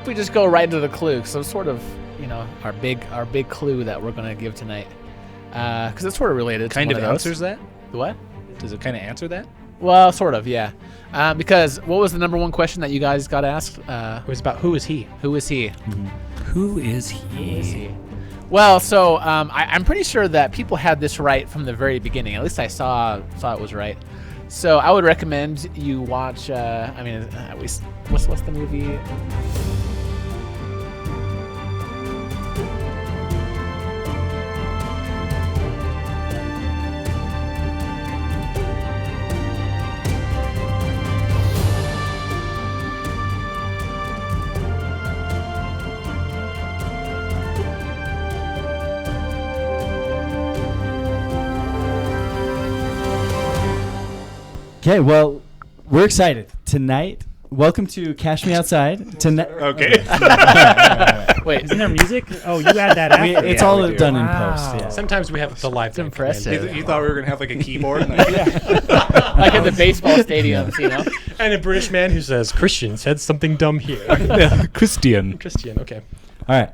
we just go right into the clue. So it's sort of, our big clue that we're going to give tonight. Because it's sort of related. Kind of answers that? What? Does it kind of answer that? Well, sort of, yeah. Because what was the number one question that you guys got asked? It was about who is he? Who is he? Mm-hmm. Who is he? Well, so I'm pretty sure that people had this right from the very beginning. At least I saw it was right. So I would recommend you watch. What's the movie? Okay, well, we're excited tonight. Welcome to Cash Me Outside tonight. Okay. Wait, isn't there music? Oh, you add that after. It's all done in post. Yeah. Sometimes we have the live. It's impressive. You thought we were going to have like a keyboard? Like in the baseball stadiums, And a British man who says, Christian said something dumb here. Christian. Okay. All right.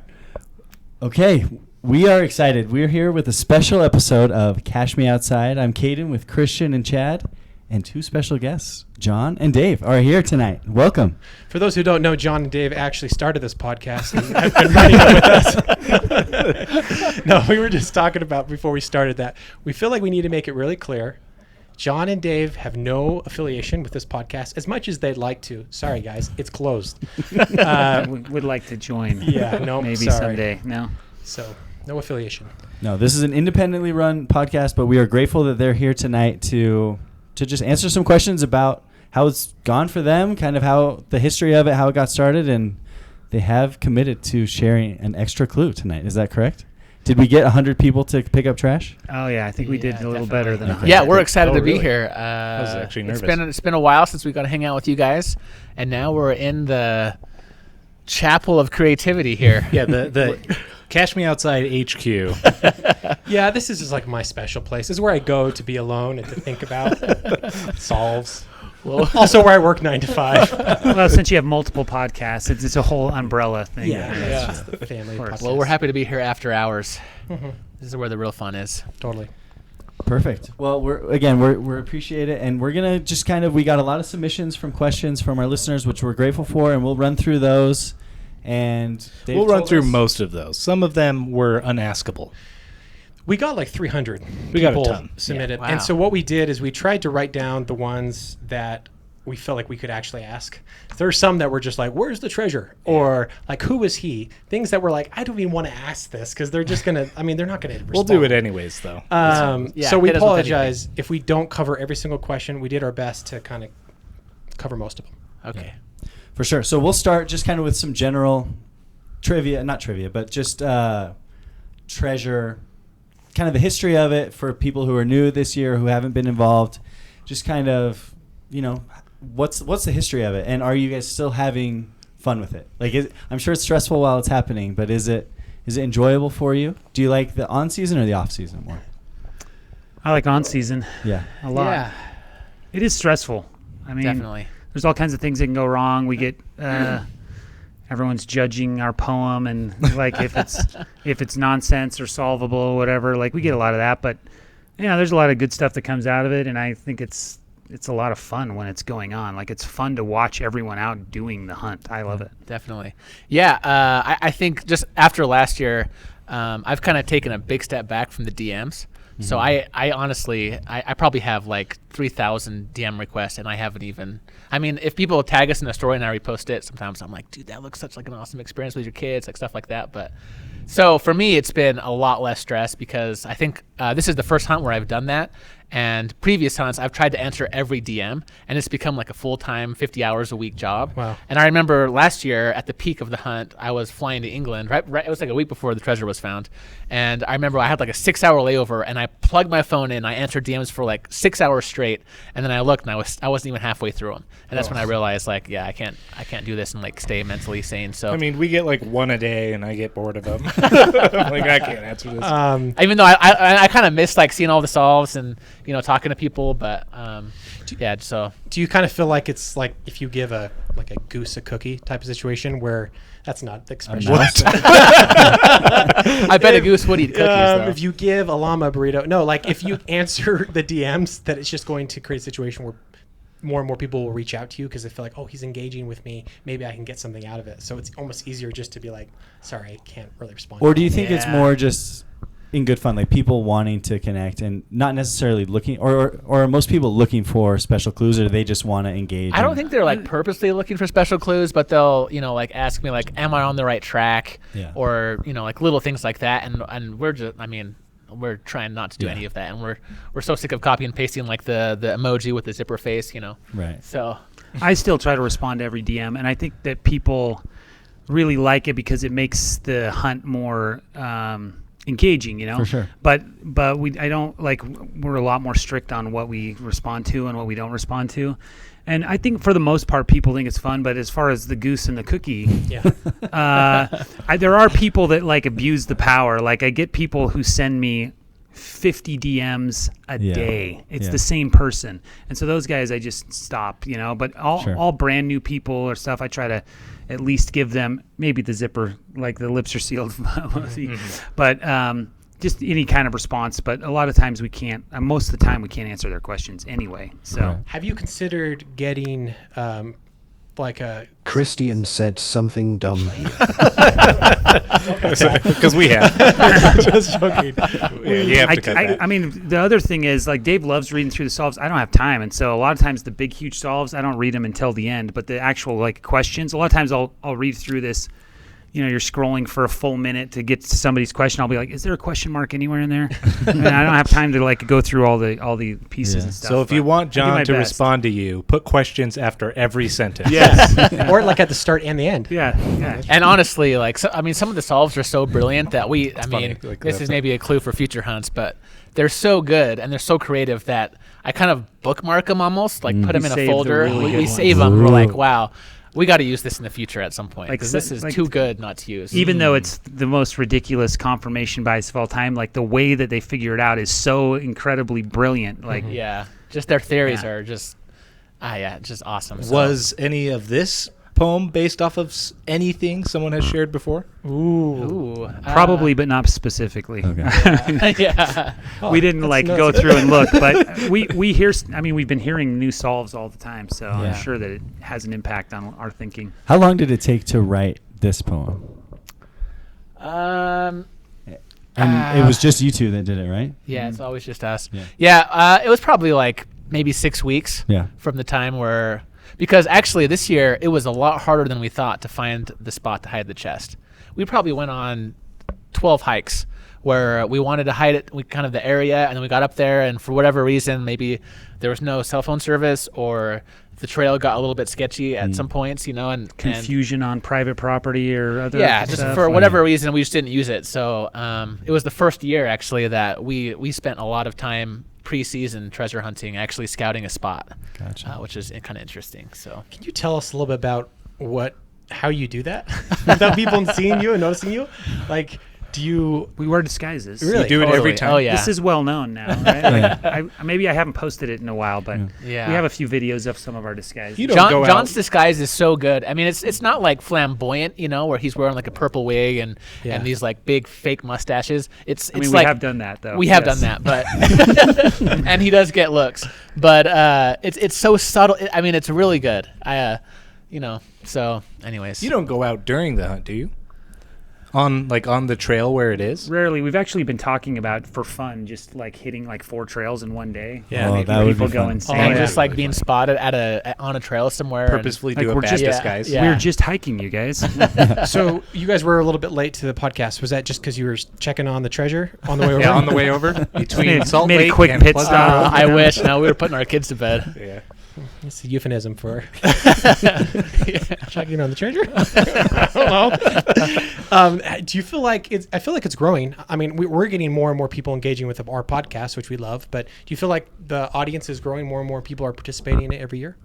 Okay, we are excited. We're here with a special episode of Cash Me Outside. I'm Caden with Christian and Chad. And two special guests, John and Dave, are here tonight. Welcome. For those who don't know, John and Dave actually started this podcast and have been running it with us. No, we were just talking about before we started that we feel like we need to make it really clear. John and Dave have no affiliation with this podcast as much as they'd like to. Sorry, guys, it's closed. Would like to join. Yeah, no, maybe sorry. someday. No. So, no affiliation. No, this is an independently run podcast, but we are grateful that they're here tonight to just answer some questions about how it's gone for them, kind of how the history of it, how it got started, and they have committed to sharing an extra clue tonight. Is that correct? Did we get 100 people to pick up trash? Oh, yeah, I think we did a little better than 100. Yeah, we're excited to be really? here. I was actually nervous. It's been a while since we got to hang out with you guys, and now we're in the chapel of creativity here. Yeah, the Cash Me Outside HQ. Yeah, this is just like my special place. This is where I go to be alone and to think about solves. Well, also where I work 9 to 5. Well, since you have multiple podcasts, it's a whole umbrella thing. Yeah. It's just the family podcast. Well, we're happy to be here after hours. Mm-hmm. This is where the real fun is. Totally. Perfect. Well, we're appreciate it, and we're gonna just we got a lot of submissions from questions from our listeners, which we're grateful for, and we'll run through those. And Dave we'll run told through us- most of those. Some of them were unaskable. We got like 300 We got a people ton. submitted. Yeah. Wow. And so what we did is we tried to write down the ones that we felt like we could actually ask. There are some that were just like, where's the treasure? Or like, who is he? Things that were like, I don't even want to ask this because they're just going to, they're not going to respond. We'll do it anyways, though. So we hit us with apologize if we don't cover every single question. We did our best to kind of cover most of them. Okay. For sure. So we'll start just kind of with some general not trivia, but just treasure, kind of the history of it for people who are new this year, who haven't been involved. Just kind of, what's the history of it, and are you guys still having fun with it? Like, I'm sure it's stressful while it's happening, but is it enjoyable for you? Do you like the on season or the off season more? I like on season. Yeah. A lot. Yeah, It is stressful. I mean, definitely. there's all kinds of things that can go wrong. We get everyone's judging our poem, and like if it's nonsense or solvable or whatever. Like, we get a lot of that, but there's a lot of good stuff that comes out of it, and I think it's a lot of fun when it's going on. Like, it's fun to watch everyone out doing the hunt. I love it. Definitely. Yeah, I think just after last year, I've kind of taken a big step back from the DMs. Mm-hmm. So I honestly, I probably have like 3,000 DM requests, and I haven't even, if people tag us in a story and I repost it, sometimes I'm like, dude, that looks such like an awesome experience with your kids, like stuff like that. But so for me, it's been a lot less stress because I think this is the first hunt where I've done that. And previous hunts, I've tried to answer every DM, and it's become like a full-time 50 hours a week job. Wow. And I remember last year at the peak of the hunt, I was flying to England. Right, it was like a week before the treasure was found. And I remember I had like a 6-hour layover, and I plugged my phone in. I answered DMs for like 6 hours straight, and then I looked, and I wasn't even halfway through them. And that's when I realized, like, yeah, I can't do this and like stay mentally sane. So we get like one a day, and I get bored of them. I'm like, I can't answer this. even though I kind of miss like seeing all the solves and talking to people, but yeah. So Do you kind of feel like it's like if you give a goose a cookie type of situation where That's not the expression. What? I bet a goose would eat cookies, though. If you give a llama a burrito, no, like if you answer the DMs, that it's just going to create a situation where more and more people will reach out to you because they feel like, oh, he's engaging with me. Maybe I can get something out of it. So it's almost easier just to be like, sorry, I can't really respond. Or do you think it's Yeah. more just in good fun, like people wanting to connect and not necessarily looking, or are most people looking for special clues, or do they just want to engage? I don't think they're like purposely looking for special clues, but they'll, like ask me like, am I on the right track? Yeah. Or, like little things like that. And we're just, we're trying not to do Yeah. any of that. And we're so sick of copy and pasting like the emoji with the zipper face, Right. So I still try to respond to every DM, and I think that people really like it because it makes the hunt more engaging, For sure. But I don't like. We're a lot more strict on what we respond to and what we don't respond to, and I think for the most part, people think it's fun. But as far as the goose and the cookie, Yeah. there are people that like abuse the power. Like I get people who send me 50 DMs a Yeah. day. It's Yeah. the same person. And so those guys I just stop, but Sure. all brand new people or stuff, I try to at least give them maybe the zipper, like the lips are sealed emoji. But just any kind of response. But a lot of times we can't, most of the time we can't answer their questions anyway. So Right. Have you considered getting like a Christian said something dumb. Because we have. just joking. Yeah, you have to cut that. I mean, the other thing is, like, Dave loves reading through the solves. I don't have time, and so a lot of times the big, huge solves, I don't read them until the end. But the actual like questions, a lot of times I'll read through this. You're scrolling for a full minute to get to somebody's question. I'll be like, "Is there a question mark anywhere in there?" And I don't have time to like go through all the pieces Yeah. and stuff. So if you but want I do my John to best. respond to you, put questions after every sentence. yes, Or like at the start and the end. yeah. and honestly, like, some of the solves are so brilliant that funny, like this that. is maybe a clue for future hunts, but they're so good and they're so creative that I kind of bookmark them almost, like put them You in a save the folder. really good We ones. save them. We're like, wow, we got to use this in the future at some point Like, because so- this is like- too good not to use. Even though it's the most ridiculous confirmation bias of all time, like the way that they figure it out is so incredibly brilliant. Like, yeah, just their theories Yeah. are just, just awesome. So- Was any of this poem based off of anything someone has shared before? Ooh, probably, but not specifically. Okay. yeah. We didn't that's like nuts. go through and look, but we hear. We've been hearing new solves all the time, so Yeah. I'm sure that it has an impact on our thinking. How long did it take to write this poem? Um, And it was just you two that did it, right? yeah, it's always just us. Yeah. Yeah, it was probably like maybe 6 weeks Yeah. from the time where, because actually this year it was a lot harder than we thought to find the spot to hide the chest. We probably went on 12 hikes where we wanted to hide it, kind of the area, and then we got up there, and for whatever reason, maybe there was no cell phone service, or the trail got a little bit sketchy at some points, and Confusion on private property or other. yeah, just stuff. for whatever reason, we just didn't use it. So it was the first year actually that we spent a lot of time pre-season treasure hunting, actually scouting a spot, Gotcha. which is kind of interesting. So Can you tell us a little bit about how you do that without people seeing you and noticing you? Like, do you We wear disguises. Really? You do it every Totally. time. Oh yeah, This is well known now, right? Like, maybe I haven't posted it in a while, but Yeah. we have a few videos of some of our disguises. You don't go John's out. disguise is so good. I mean, it's not like flamboyant, where he's wearing like a purple wig and these like big fake mustaches. It's I mean, we like have done that though. we have Yes. done that, but and he does get looks, but it's so subtle. I mean, it's really good. So anyways, You don't go out during the hunt, do you? On the trail where it is? Rarely. We've actually been talking about for fun, just like hitting like 4 trails in one day. Yeah, Oh, Making that would people be go fun. insane. and yeah. just like Really being fun. spotted on a trail somewhere. Purposefully Like, do a we're bad just- disguise. Yeah. We were just hiking, you guys. So you guys were a little bit late to the podcast. Was that just because you were checking on the treasure on the way over? Yeah, on the way over between Made- Salt made a Lake quick and pit Pleasant stop. Grove. I wish. No, we were putting our kids to bed. Yeah. It's a euphemism for checking on the treasure. I don't know. Do you feel like I feel like it's growing. I mean, we're getting more and more people engaging with our podcast, which we love. But do you feel like the audience is growing? More and more people are participating in it every year.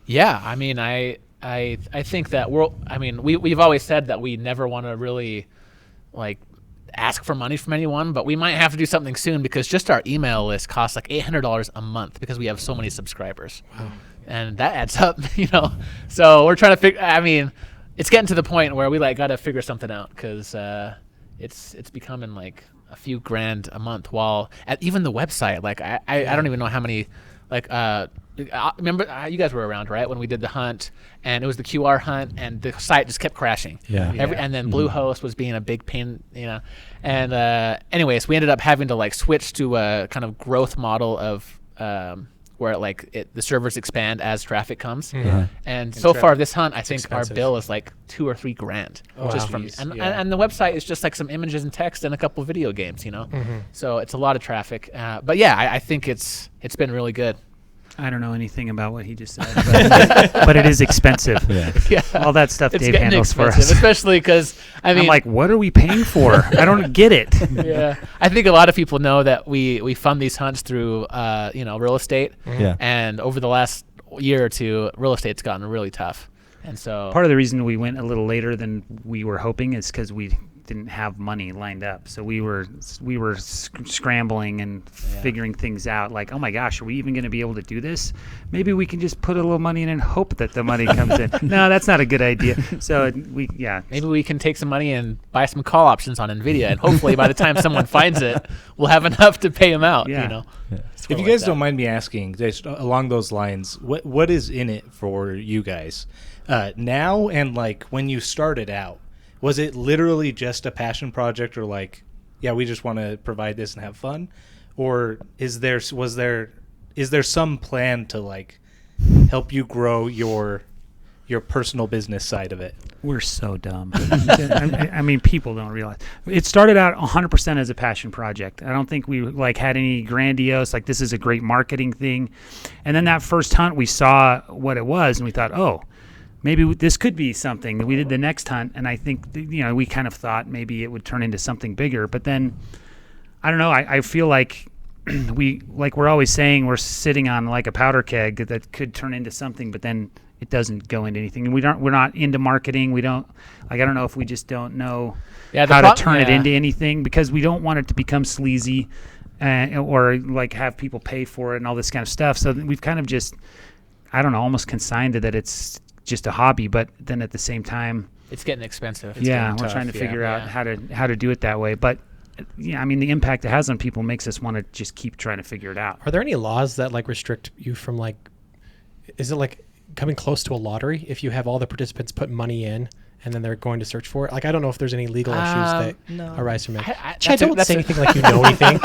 Yeah, I mean, I think that we've always said that we never want to really like ask for money from anyone, but we might have to do something soon because just our email list costs like $800 a month because we have so many subscribers. Wow. And that adds up, So we're trying to figure. I mean, it's getting to the point where we like got to figure something out because it's becoming like a few grand a month. While at even the website, like I don't even know how many. Like remember you guys were around, right, when we did the hunt, and it was the QR hunt, and the site just kept crashing. And then Bluehost was being a big pain, And anyways, we ended up having to like switch to a kind of growth model of where the servers expand as traffic comes. And so far this hunt, I think expensive. our bill is like $2 or $3 grand just from and the website is just like some images and text and a couple of video games, So it's a lot of traffic. But yeah, I think it's been really good. I don't know anything about what he just said, but it is expensive. Yeah, all that stuff it's Dave getting handles for expensive, us. especially because I'm like, what are we paying for? I don't get it. Yeah, I think a lot of people know that we fund these hunts through real estate. And over the last year or two, real estate's gotten really tough, and so part of the reason we went a little later than we were hoping is because we didn't have money lined up, so we were scrambling and figuring things out, like, oh my gosh, are we even going to be able to do this? Maybe we can just put a little money in and hope that the money comes in. No, that's not a good idea. So maybe we can take some money and buy some call options on NVIDIA, and hopefully by the time someone finds it, we'll have enough to pay them out. If you guys don't mind me asking, just along those lines, what is in it for you guys now, and like when you started out? Was it literally just a passion project, or like, we just want to provide this and have fun, or is there some plan to like help you grow your personal business side of it? We're so dumb. I mean, people don't realize it started out 100% as a passion project. I don't think we like had any grandiose, like this is a great marketing thing. And then that first hunt, we saw what it was, and we thought, oh, maybe this could be something. We did the next hunt, and I think we kind of thought maybe it would turn into something bigger. But then, I don't know. I feel like we're always saying we're sitting on like a powder keg that could turn into something, but then it doesn't go into anything. And we're not into marketing. We don't I don't know if we just don't know how to turn it into anything, because we don't want it to become sleazy, or like have people pay for it and all this kind of stuff. So we've kind of just, I don't know, almost consigned to that it's just a hobby, but then at the same time it's getting expensive. We're trying to figure out how to do it that way. But I mean, the impact it has on people makes us want to just keep trying to figure it out. Are there any laws that like restrict you from like, is it like coming close to a lottery if you have all the participants put money in and then they're going to search for it? Like, I don't know if there's any legal issues that arise from it. Chad, don't say anything like you know anything.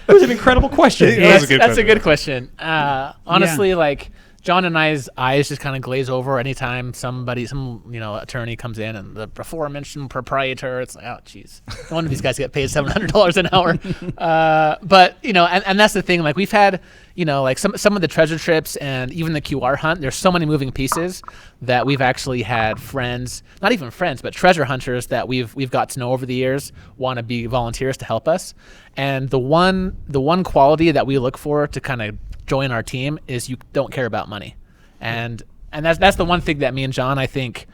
It was an incredible question. That's a good question. Honestly, like John and I's eyes just kind of glaze over anytime some attorney comes in and the aforementioned proprietor. It's like, oh, geez, no wonder these guys get paid $700 an hour. But and that's the thing. Like we've had, like some of the treasure trips and even the QR hunt. There's so many moving pieces that we've actually had friends, not even friends, but treasure hunters that we've got to know over the years want to be volunteers to help us. And the one quality that we look for to kind of join our team is you don't care about money, and that's the one thing that me and John, I think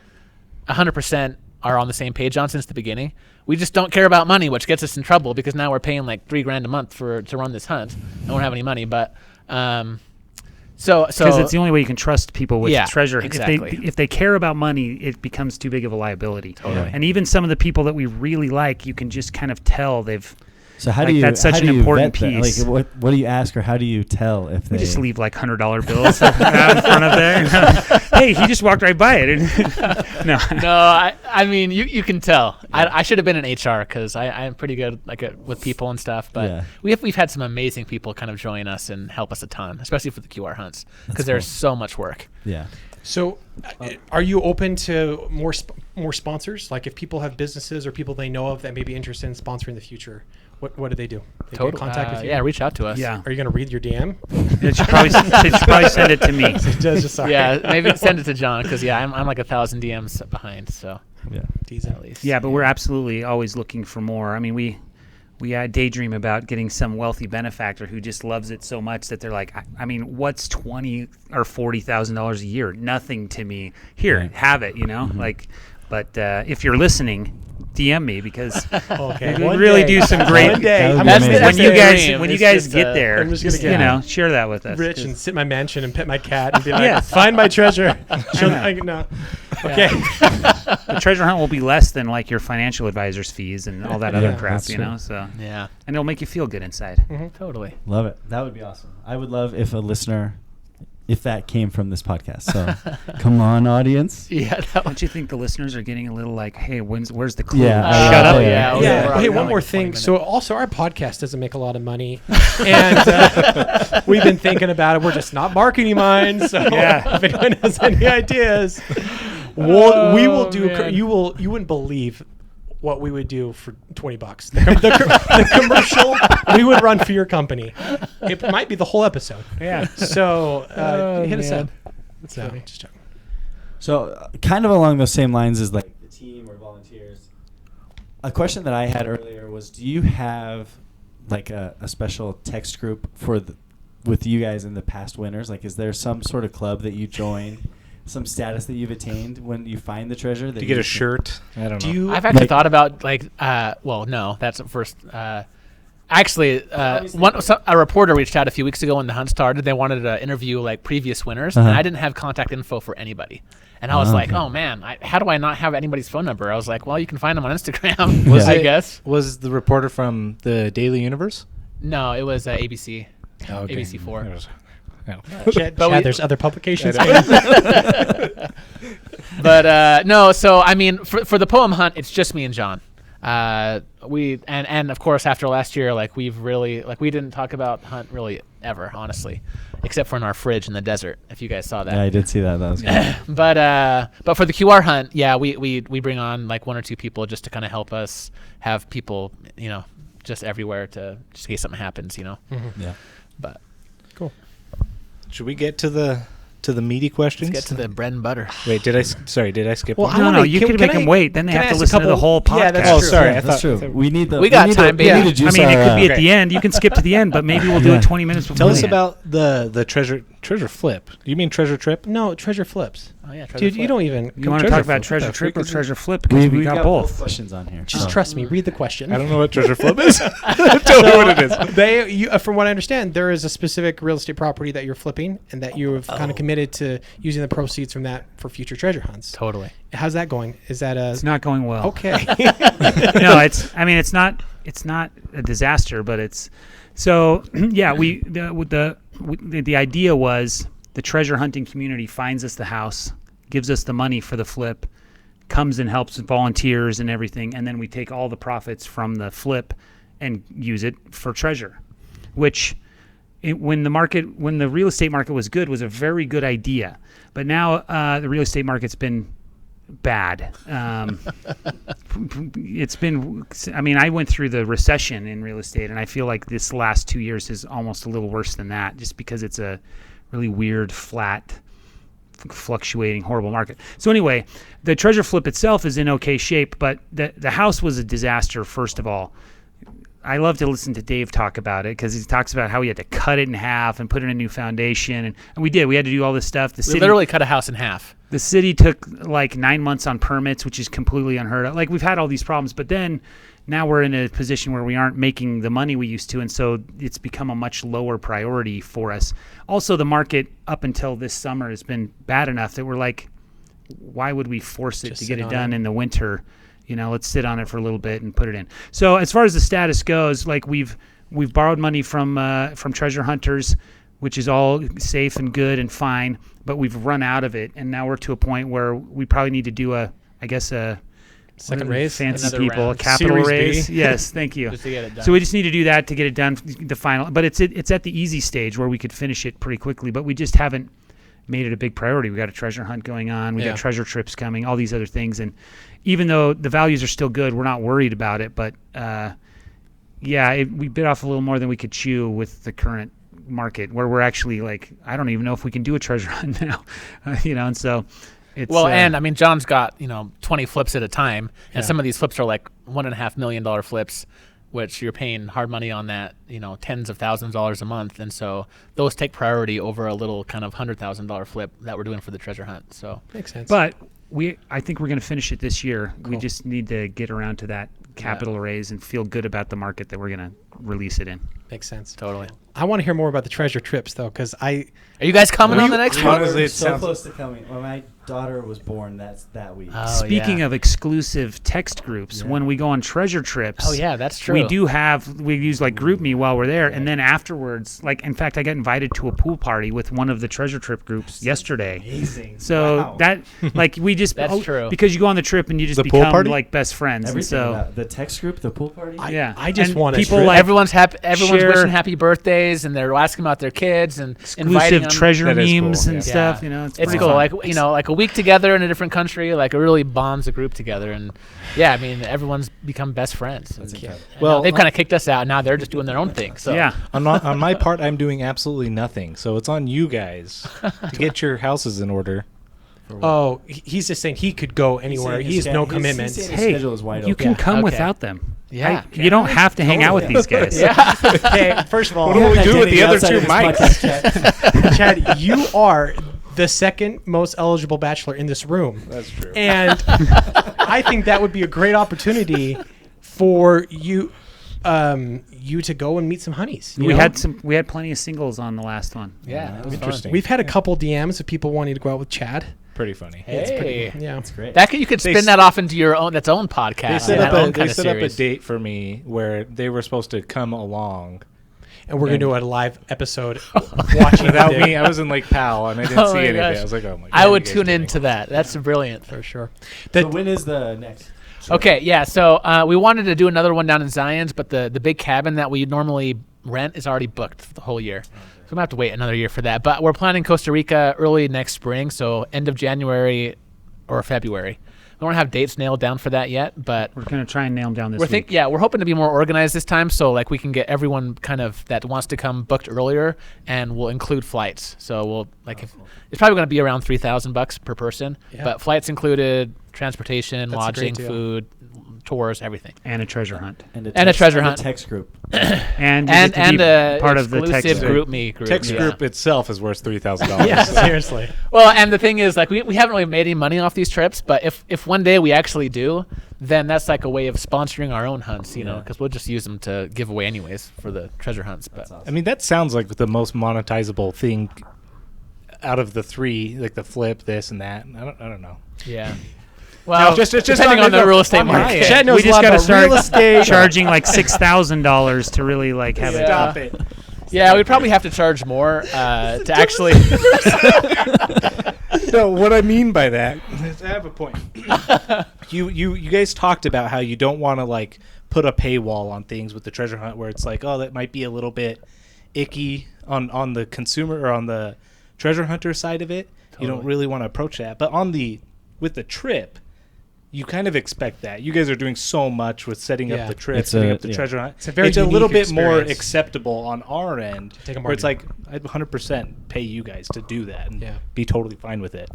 100% are on the same page on since the beginning. We just don't care about money, which gets us in trouble because now we're paying like $3,000 a month to run this hunt. I don't have any money, but so because it's the only way you can trust people with treasure. Exactly. If they care about money, it becomes too big of a liability. Totally. And even some of the people that we really like, you can just kind of tell they've. So how do you? That's such an important piece. Like, what do you ask, or how do you tell if they? We just leave like $100 bills out in front of there. Hey, he just walked right by it. No. I mean, you can tell. Yeah. I should have been in HR because I'm pretty good with people and stuff. But we've had some amazing people kind of join us and help us a ton, especially for the QR hunts, because there's so much work. Yeah. So, are you open to more sponsors? Like, if people have businesses or people they know of that may be interested in sponsoring in the future, what do they do? They get in contact with you? Yeah, reach out to us. Yeah. Are you going to read your DM? They should probably send it to me. Yeah, maybe send it to John because I'm like 1,000 DMs behind. So at least. Yeah, but we're absolutely always looking for more. I mean, we daydream about getting some wealthy benefactor who just loves it so much that they're like, I mean, what's $20,000 or $40,000 a year? Nothing to me. Here, have it. Mm-hmm. Like, but if you're listening, DM me because we really do some great. When you guys get there, I'm just gonna share that with us. Rich and sit in my mansion and pet my cat and be like, find my treasure. No. Okay. The treasure hunt will be less than like your financial advisor's fees and all that other crap, that's you true. know. So Yeah, and it'll make you feel good inside. totally. Love it. That would be awesome. I would love if a listener, if that came from this podcast. So come on, audience. Yeah, that Don't you think the listeners are getting a little like, hey, where's the clue? Yeah, Shut up. yeah. Yeah. we're Hey, on one like more 20 thing. minutes. So also our podcast doesn't make a lot of money, and we've been thinking about it. We're just not marketing mine. So Yeah. if anyone has any ideas, we will do. man. You wouldn't believe what we would do for $20. The commercial we would run for your company. It might be the whole episode. Yeah. So hit us man. up. So just joking. So kind of along those same lines as like the team or volunteers. A question that I had earlier was, do you have like a special text group with you guys in the past winners? Like, is there some sort of club that you join? Some status that you've attained when you find the treasure? That Do you get a can- shirt? I don't know. Do you? I've actually Like- thought about like, well, no, that's at first. Actually, a reporter reached out a few weeks ago when the hunt started. They wanted to interview like previous winners, and I didn't have contact info for anybody. And I was like, okay. oh man, how do I not have anybody's phone number? I was like, well, you can find them on Instagram, Was I it- guess. Was the reporter from the Daily Universe? No, it was ABC. Oh, okay. ABC4. It was- no. Chad, But we- there's other publications. But no, so I mean, for the poem hunt, it's just me and John. We and of course after last year, like we've really we didn't talk about hunt really ever, honestly, except for in our fridge in the desert. If you guys saw that. Yeah, I did see that. That was good. But for the QR hunt, yeah, we bring on like one or two people just to kind of help us have people, just everywhere just in case something happens, Yeah. But Should we get to the meaty questions? let's get to the bread and butter. Wait, did I skip Well, one? I No, wanna- you can- could can make I- them wait. Then they can I have to ask a listen to the couple- whole podcast. Yeah, that's Oh, true. sorry. Yeah, I that's thought true. We need the. We got need time, the, baby. We need to juice I mean, it could be our, at the end. You can skip to the end, but maybe we'll do Yeah. it 20 minutes before. Tell us the end. about the treasure flip. You mean treasure trip? No, treasure flips. Oh yeah, Dude, you don't even. You want to Treasure talk about flip. treasure What the trip or freak is treasure flip? Because we got both. questions on here. Just so. trust me. Read the question. I don't know what treasure flip is. Tell me what it is. From what I understand, there is a specific real estate property that you're flipping, and that you have kind of committed to using the proceeds from that for future treasure hunts. Totally. How's that going? Is that a It's not going well. okay? No, it's not a disaster, but it's so yeah. The idea was the treasure hunting community finds us the house, gives us the money for the flip, comes and helps with volunteers and everything, and then we take all the profits from the flip and use it for treasure, which when the real estate market was good, was a very good idea. But now the real estate market's been bad. It's been, I went through the recession in real estate, and I feel like this last 2 years is almost a little worse than that, just because it's a really weird, flat, fluctuating, horrible market. So anyway, the treasure flip itself is in okay shape, but the house was a disaster, first of all. I love to listen to Dave talk about it because he talks about how he had to cut it in half and put in a new foundation. And we did. We had to do all this stuff. We literally cut a house in half. The city took like 9 months on permits, which is completely unheard of. Like, we've had all these problems, but then now we're in a position where we aren't making the money we used to, and so it's become a much lower priority for us. Also, the market up until this summer has been bad enough that we're like, why would we force it Just to get sit it on done it. in the winter? Let's sit on it for a little bit and put it in. So as far as the status goes, like we've borrowed money from treasure hunters, which is all safe and good and fine, but we've run out of it, and now we're to a point where we probably need to do a Second raise? fancy Another people, round. a capital Series B. raise. Yes, thank you. Just to get it done. So we just need to do that to get it done, the final. But it's at the easy stage where we could finish it pretty quickly, but we just haven't made it a big priority. We got a treasure hunt going on. We Yeah. got treasure trips coming, all these other things. And even though the values are still good, we're not worried about it. But we bit off a little more than we could chew with the current market, where we're actually like, I don't even know if we can do a treasure hunt now, and so it's and John's got 20 flips at a time, and Yeah. some of these flips are like $1.5 million flips, which you're paying hard money on that, tens of thousands of dollars a month, and so those take priority over a little kind of $100,000 flip that we're doing for the treasure hunt. So Makes sense. But I think we're going to finish it this year. We Cool. just need to get around to that capital raise and feel good about the market that we're going to release it in. Makes sense. totally. I want to hear more about the treasure trips though, because Are you guys coming on the next one? Honestly, it so sounds- close to coming. Well, my daughter was born that week. Oh, Speaking of exclusive text groups, when we go on treasure trips, Oh yeah, that's true. we use like GroupMe while we're there, and then afterwards, like in fact, I got invited to a pool party with one of the treasure trip groups yesterday. Amazing. So Wow. that like we just That's true. because you go on the trip and you just The pool become party? like best friends. And Everything so about the text group, the pool party. yeah, I just And wanna people share- like Everyone's happy. Everyone's share wishing happy birthdays, and they're asking about their kids and inviting exclusive them. treasure That is cool, memes and yeah. stuff. Yeah. You know, it's It's pretty cool. fun. Like like a week together in a different country, like it really bonds a group together. And yeah, I mean everyone's become best friends. That's incredible. Well, Well, they've kind of kicked us out. Now they're just doing their own thing. So yeah. On my part, I'm doing absolutely nothing. So it's on you guys to get your houses in order. Oh, he's just saying he could go anywhere. He has no commitments. His Hey, schedule is wide you open. can come Okay. without them. Yeah. You don't have to hang out with these guys. Yeah. Okay, first of all, What do we do with the other two mics? Chad, you are the second most eligible bachelor in this room. That's true. And I think that would be a great opportunity for you you to go and meet some honeys. you We know? had plenty of singles on the last one. Yeah. It was Interesting. We've had a couple DMs of people wanting to go out with Chad. Pretty funny. Hey. Yeah. That's great. You could They spin that off into your own podcast. They set and up that own a, they kinda set up a series. date for me where they were supposed to come along And we're going to do a live episode watching without the- me. I was in Lake Powell and I didn't Oh see my anything. gosh. I was like, oh my god. I would you guys tune doing? into that. That's brilliant. For sure. So when is the next? Okay, yeah. So we wanted to do another one down in Zion's, but the big cabin that we normally rent is already booked for the whole year. So I'm gonna have to wait another year for that. But we're planning Costa Rica early next spring, so end of January or February. We don't have dates nailed down for that yet, but We're gonna try and nail them down this week. we're hoping to be more organized this time, so like we can get everyone kind of that wants to come booked earlier, and we'll include flights. So we'll it's probably going to be around $3,000 per person, Yeah. but flights included, transportation, That's a great lodging, deal. food, tours, everything. And a treasure hunt. And a treasure hunt. text group. And you And get to be a part of the exclusive text group me group. Text yeah. group itself is worth $3,000. Yeah, seriously. Well, and the thing is, like, we haven't really made any money off these trips, but if one day we actually do, then that's like a way of sponsoring our own hunts, you know, because we'll just use them to give away anyways for the treasure hunts. But That's awesome. I mean, that sounds like the most monetizable thing out of the three, like the flip, this and that. I don't know. yeah. Well, just depending on on the the- real estate on my market. end. Chad knows we a just lot got to about start real estate. charging like $6,000 to really like have it. Yeah. Stop it. Yeah, we'd probably have to charge more to actually. No, what I mean by that, I have a point. You guys talked about how you don't want to like put a paywall on things with the treasure hunt, where it's like, oh, that might be a little bit icky on the consumer or on the treasure hunter side of it. You don't really want to approach that, but with the trip, you kind of expect that. You guys are doing so much with setting Yeah. up the trip, It's setting a- up the yeah. treasure hunt. It's a very a little unique bit more experience. acceptable on our end. Take a where it's like margin. I'd 100% pay you guys to do that and Yeah. be totally fine with it.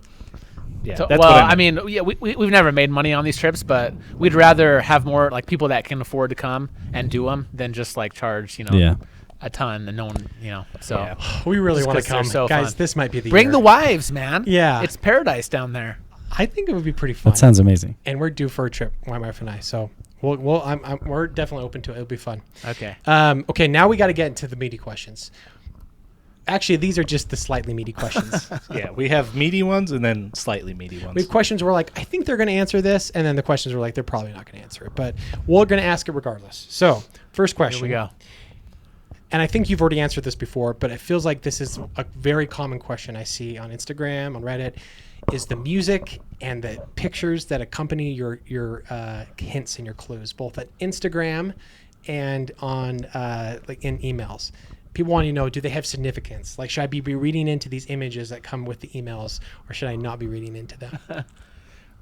Yeah, So, that's well, what I mean, yeah, we've never made money on these trips, but we'd rather have more like people that can afford to come and do them than just like charge, a ton and no one, So Yeah. We really Just want 'cause to they're come. so Guys, fun. this might be the bring year. the wives, man. Yeah. It's paradise down there. I think it would be pretty fun. That sounds amazing. And we're due for a trip, my wife and I. So we're definitely open to it. It'll be fun. Okay. Okay, now we got to get into the meaty questions. Actually, these are just the slightly meaty questions. Yeah, we have meaty ones and then slightly meaty ones. We have questions where like, I think they're going to answer this, and then the questions were like, they're probably not going to answer it, but we're going to ask it regardless. So, first question. Here we go. And I think you've already answered this before, but it feels like this is a very common question I see on Instagram, on Reddit, is the music and the pictures that accompany your hints and your clues, both at Instagram and on like in emails. People want to know, do they have significance? Like, should I be reading into these images that come with the emails, or should I not be reading into them?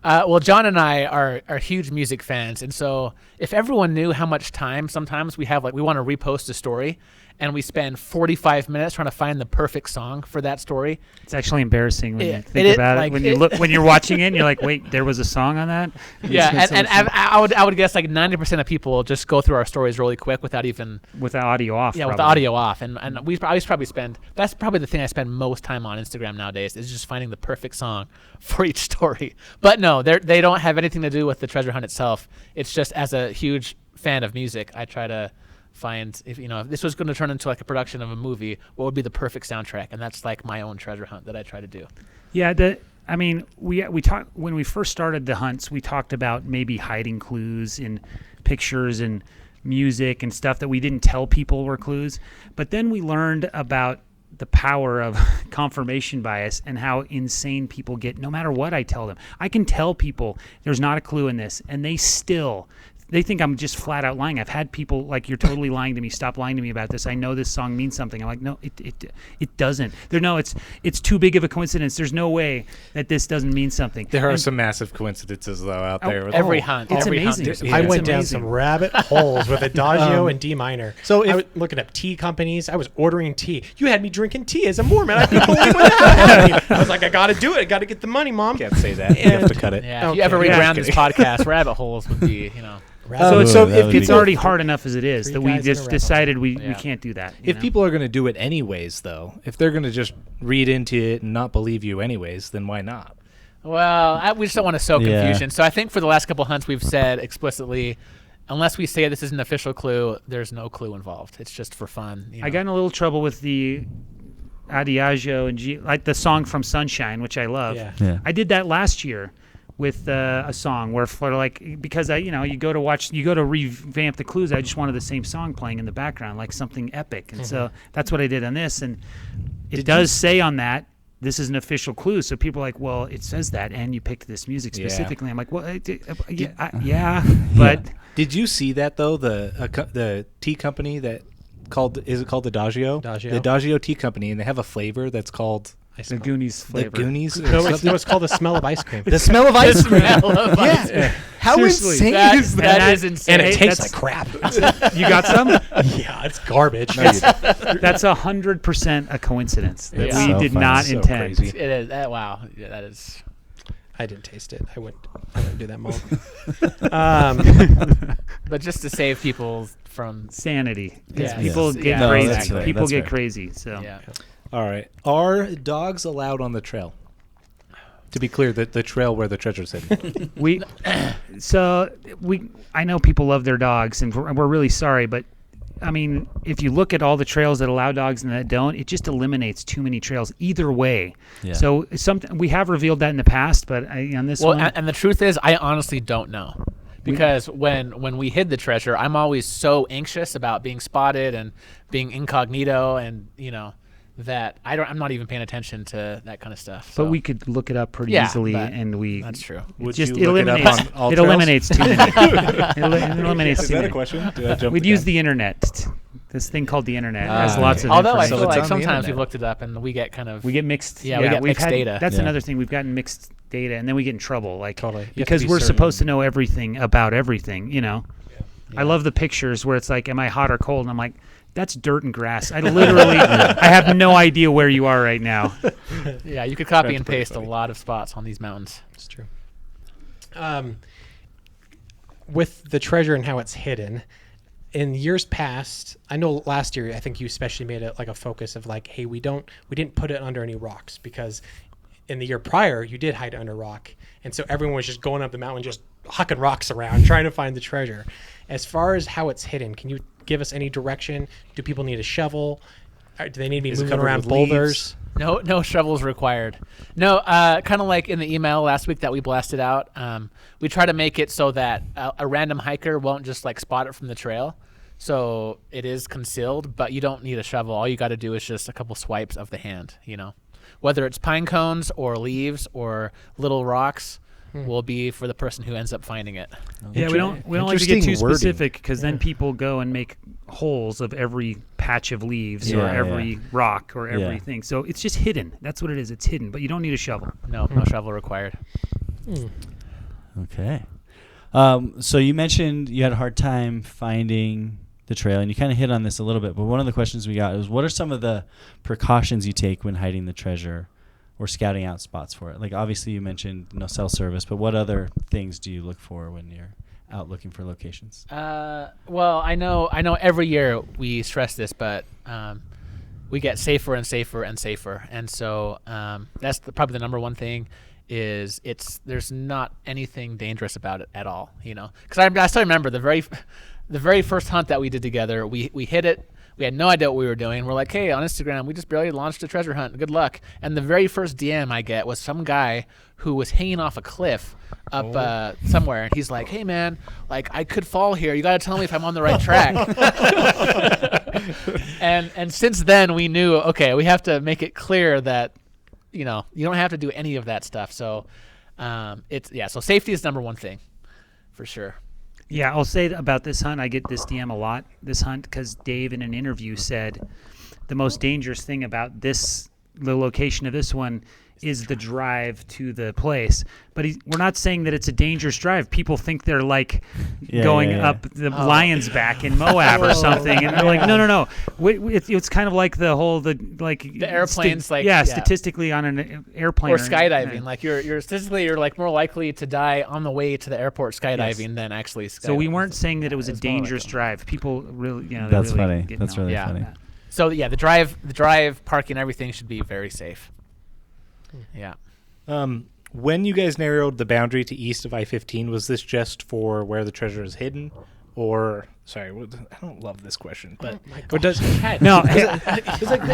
Well, John and I are huge music fans, and so if everyone knew how much time sometimes we have, like we want to repost a story, and we spend 45 minutes trying to find the perfect song for that story. It's actually embarrassing when Yeah, you think it- about like, it. When you it- look, when you're watching it, and you're like, "Wait, there was a song on that." Yeah, and I would guess like 90% of people just go through our stories really quick without even with the audio off. with the probably. audio off, and I probably spend that's probably the thing I spend most time on Instagram nowadays is just finding the perfect song for each story. But no, they don't have anything to do with the treasure hunt itself. It's just as a huge fan of music, I try to find if this was going to turn into like a production of a movie, what would be the perfect soundtrack, and that's like my own treasure hunt that I try to do. Yeah, I mean, we talked when we first started the hunts. We talked about maybe hiding clues in pictures and music and stuff that we didn't tell people were clues. But then we learned about the power of confirmation bias and how insane people get no matter what I tell them. I can tell people there's not a clue in this, and they think I'm just flat out lying. I've had people like, you're totally lying to me. Stop lying to me about this. I know this song means something. I'm like, no, it doesn't. It's too big of a coincidence. There's no way that this doesn't mean something. There are some massive coincidences though out there. Every hunt. It's every amazing. Hunt, I went down some rabbit holes with Adagio and D minor. So I was looking up tea companies. I was ordering tea. You had me drinking tea as a Mormon. I couldn't believe what happened. I was like, I got to do it. I got to get the money, Mom. Can't say that. You have to cut it. Yeah, if you ever read around this podcast, rabbit holes would be, So that would it's be already hard enough as it is Three that we guys in a just row. decided we can't do that. If people are going to do it anyways, though, if they're going to just read into it and not believe you anyways, then why not? Well, we just don't want to sow Yeah. confusion. So I think for the last couple hunts, we've said explicitly, unless we say this is an official clue, there's no clue involved. It's just for fun. I got in a little trouble with the Adagio and like the song from Sunshine, which I love. Yeah. I did that last year with a song where for like, because you go to revamp the clues. I just wanted the same song playing in the background, like something epic. And so that's what I did on this. And it does say on that, this is an official clue. So people are like, well, it says that, and you picked this music specifically. I'm like, well, but Did you see that though? The tea company that is it called Adagio? Adagio. The Adagio tea company, and they have a flavor that's called the Goonies flavor. the Goonies. No, it's called the smell of ice cream. The smell of ice cream. Yeah. How Seriously, insane that- is that? that is insane. And it tastes That's- like crap. You got some? Yeah, it's garbage. That's 100% a coincidence that That's we so did funny. not So intend. crazy. It is. Wow. Yeah, that is. I didn't taste it. I wouldn't do that, Mom. But just to save people from. Sanity. 'Cause Yeah. people Yes. get Yeah. No, crazy. that's right. People That's get right. crazy. So Yeah. All right. Are dogs allowed on the trail? To be clear, the trail where the treasure's hidden. I know people love their dogs, and we're really sorry, but I mean, if you look at all the trails that allow dogs and that don't, it just eliminates too many trails either way. Yeah. So we have revealed that in the past, but on this one, And the truth is, I honestly don't know. Because when we hid the treasure, I'm always so anxious about being spotted and being incognito, and that I'm not even paying attention to that kind of stuff. but so. we could look it up pretty Yeah, easily, but and that's true. Would just you look it up on all it trails? eliminates too many. It eliminates Is too that many. a question? Did I jump We'd the use gun? the internet. This thing called the internet has okay. lots of Although I information. So feel it's like on the sometimes internet. we've looked it up and we get kind of We get mixed. Yeah, we get we've mixed had, data. That's Yeah. another thing. We've gotten mixed data, and then we get in trouble. Like Totally. You have to because be we're certain. supposed to know everything about everything. I love the pictures where it's like, "Am I hot or cold?" And I'm like, "That's dirt and grass." I literally, I have no idea where you are right now. Yeah, you could copy That's and pretty paste funny. a lot of spots on these mountains. It's true. With the treasure and how it's hidden, in years past, I know last year, I think you especially made it like a focus of like, hey, we didn't put it under any rocks, because in the year prior you did hide it under rock, and so everyone was just going up the mountain, just hucking rocks around trying to find the treasure. As far as how it's hidden, can you give us any direction? Do people need a shovel? Or do they need to be Is it moving covered around with boulders? No shovels required. No, kind of like in the email last week that we blasted out. We try to make it so that a random hiker won't just like spot it from the trail. So it is concealed, but you don't need a shovel. All you got to do is just a couple swipes of the hand. Whether it's pine cones or leaves or little rocks, will be for the person who ends up finding it. Yeah, we don't like to get too Interesting wording. specific, because then people go and make holes of every patch of leaves or Yeah, every rock or Yeah. everything. So it's just hidden. That's what it is. It's hidden, but you don't need a shovel. No shovel required. Okay. So you mentioned you had a hard time finding the trail, and you kind of hit on this a little bit, but one of the questions we got was, what are some of the precautions you take when hiding the treasure or scouting out spots for it? Like, obviously you mentioned no cell service, but what other things do you look for when you're out looking for locations? Well, I know every year we stress this, but we get safer and safer and safer. And so that's probably the number one thing is there's not anything dangerous about it at all, Because I still remember the very first hunt that we did together, we hit it. We had no idea what we were doing. We're like, hey, on Instagram, we just barely launched a treasure hunt. Good luck. And the very first DM I get was some guy who was hanging off a cliff up somewhere. And he's like, hey, man, like I could fall here. You got to tell me if I'm on the right track. And since then, we knew, okay, we have to make it clear that, you know, you don't have to do any of that stuff. So so safety is number one thing for sure. Yeah, I'll say about this hunt, I get this DM a lot, this hunt, because Dave in an interview said the most dangerous thing about the location of this one is the drive to the place. But we're not saying that it's a dangerous drive. People think they're like going up the Lion's Back in Moab or something, and they're like, no. It's kind of like the airplanes, statistically on an airplane or skydiving. Like you're statistically you're like more likely to die on the way to the airport skydiving than actually skydiving. So we weren't saying that it was a dangerous drive. People really, That's really funny. That's really funny. So the drive, parking, everything should be very safe. Yeah. When you guys narrowed the boundary to east of I-15, was this just for where the treasure is hidden, or I don't love this question, but what does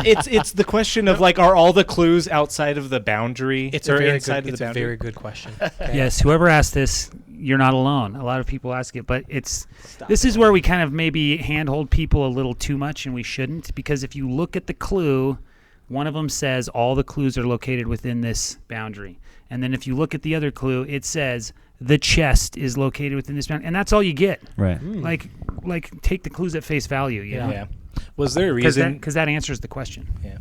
it's the question of like, are all the clues outside of the boundary? It's a very good question. Okay. Yes, whoever asked this, you're not alone. A lot of people ask it, but this is where we kind of maybe handhold people a little too much, and we shouldn't, because if you look at the clue, one of them says all the clues are located within this boundary. And then if you look at the other clue, it says the chest is located within this boundary. And that's all you get. Right. Like take the clues at face value. You know? Yeah. Was there a reason? Because that answers the question. Yeah.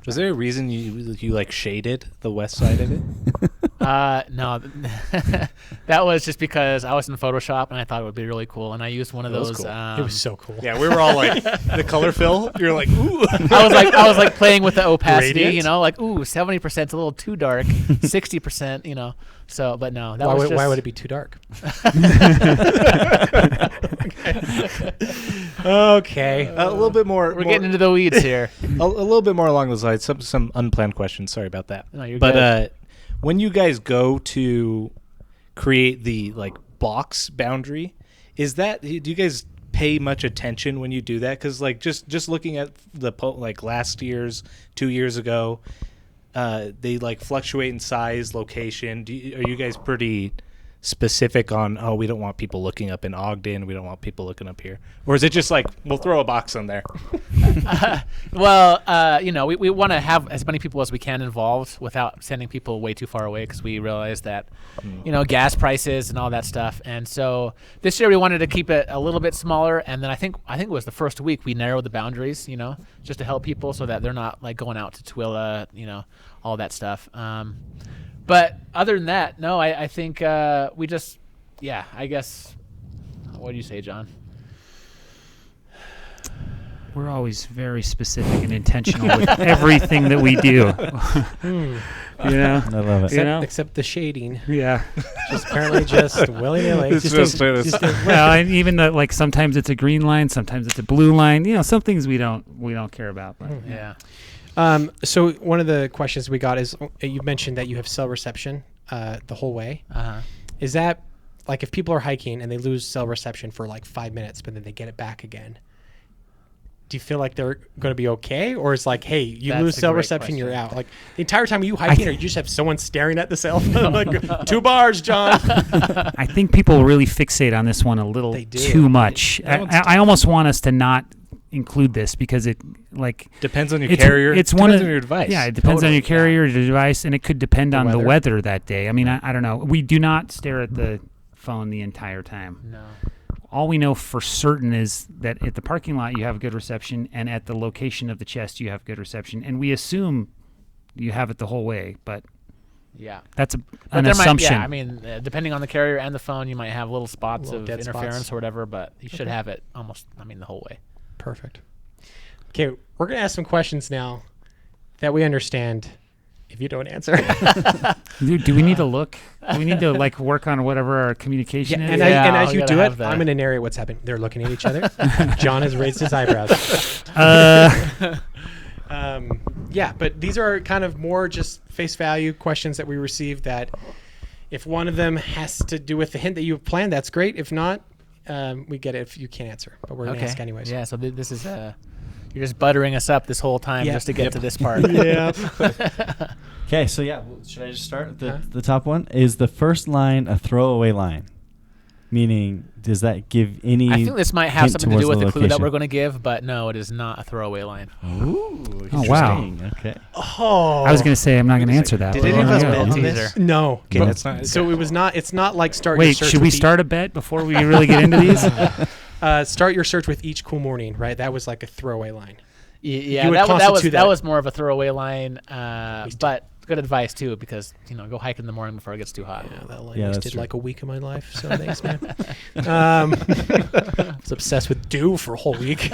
Was there a reason you like shaded the west side of it? No, that was just because I was in Photoshop and I thought it would be really cool, and I used one of those. Cool. It was so cool. Yeah, we were all like the color fill. You're like, ooh. I was like playing with the opacity, Gradient? you know, like 70% a little too dark, 60%, you know. So, but no, that was just... Why would it be too dark? Okay. A little bit more. We're getting into the weeds here. A little bit more along those lines. Some unplanned questions. Sorry about that. No, you're good. But when you guys go to create the like box boundary, do you guys pay much attention when you do that? Because like just looking at the like last year's, 2 years ago, they like fluctuate in size, location. Are you guys pretty specific on, we don't want people looking up in Ogden, we don't want people looking up here, or is it just like we'll throw a box on there? Well, you know, we want to have as many people as we can involved without sending people way too far away, because we realize that you know, gas prices and all that stuff. And so this year we wanted to keep it a little bit smaller, and then I think it was the first week we narrowed the boundaries, you know, just to help people so that they're not like going out to Tooele, you know, all that stuff. But other than that, no, I think we just, I guess, what do you say, John? We're always very specific and intentional with everything that we do. You know? I love it. Except the shading. Yeah. Just apparently just willy-nilly. Well, and even like sometimes it's a green line, sometimes it's a blue line. You know, some things we don't care about. But, yeah. So one of the questions we got is, you mentioned that you have cell reception the whole way. Uh-huh. Is that like if people are hiking and they lose cell reception for like 5 minutes, but then they get it back again? Do you feel like they're going to be okay? Or it's like, hey, you That's lose a cell great reception, question. you're out. Like the entire time you hiking, or you just have someone staring at the cell phone like 2 bars, John. I think people really fixate on this one a little too much. I almost want us to not include this because it like depends on your carrier. It's depends on your device. Yeah, it depends on your carrier, your device, and it could depend on the weather that day. I mean, I don't know. We do not stare at the phone the entire time. No. All we know for certain is that at the parking lot you have good reception, and at the location of the chest you have good reception, and we assume you have it the whole way, but that's an assumption. I mean, depending on the carrier and the phone, you might have little spots of interference or whatever, but you should have it almost, the whole way. Perfect. Okay, we're going to ask some questions now that we understand if you don't answer. Do we need to look? Do we need to like work on whatever our communication is? And as you do it, I'm going to narrate what's happening. They're looking at each other. John has raised his eyebrows. But these are kind of more just face value questions that we received, that if one of them has to do with the hint that you've planned, that's great. If not, we get it if you can't answer, but we're going to ask anyways. Yeah, so this is You're just buttering us up this whole time just to get to this part. Yeah. Okay, so should I just start? The top one is the first line a throwaway line, meaning does that give any? I think this might have hint something to do towards with the clue that location? we're going to give, but no, it is not a throwaway line. Ooh, Oh, wow. interesting. Okay. Oh. I was going to say I'm not going to answer that. Did but any of there us you go. bet on Teaser. this? No. Okay, that's not. So it was not. It's not like start. your Wait, search should we with start a bet before we really get into these? Start your search with each cool morning, right? That was like a throwaway line. Yeah, You would that constitute that. was more of a throwaway line, but good advice too, because go hike in the morning before it gets too hot. Yeah, that line Yeah, that's wasted true. like a week of my life. So thanks, man. I was obsessed with dew for a whole week.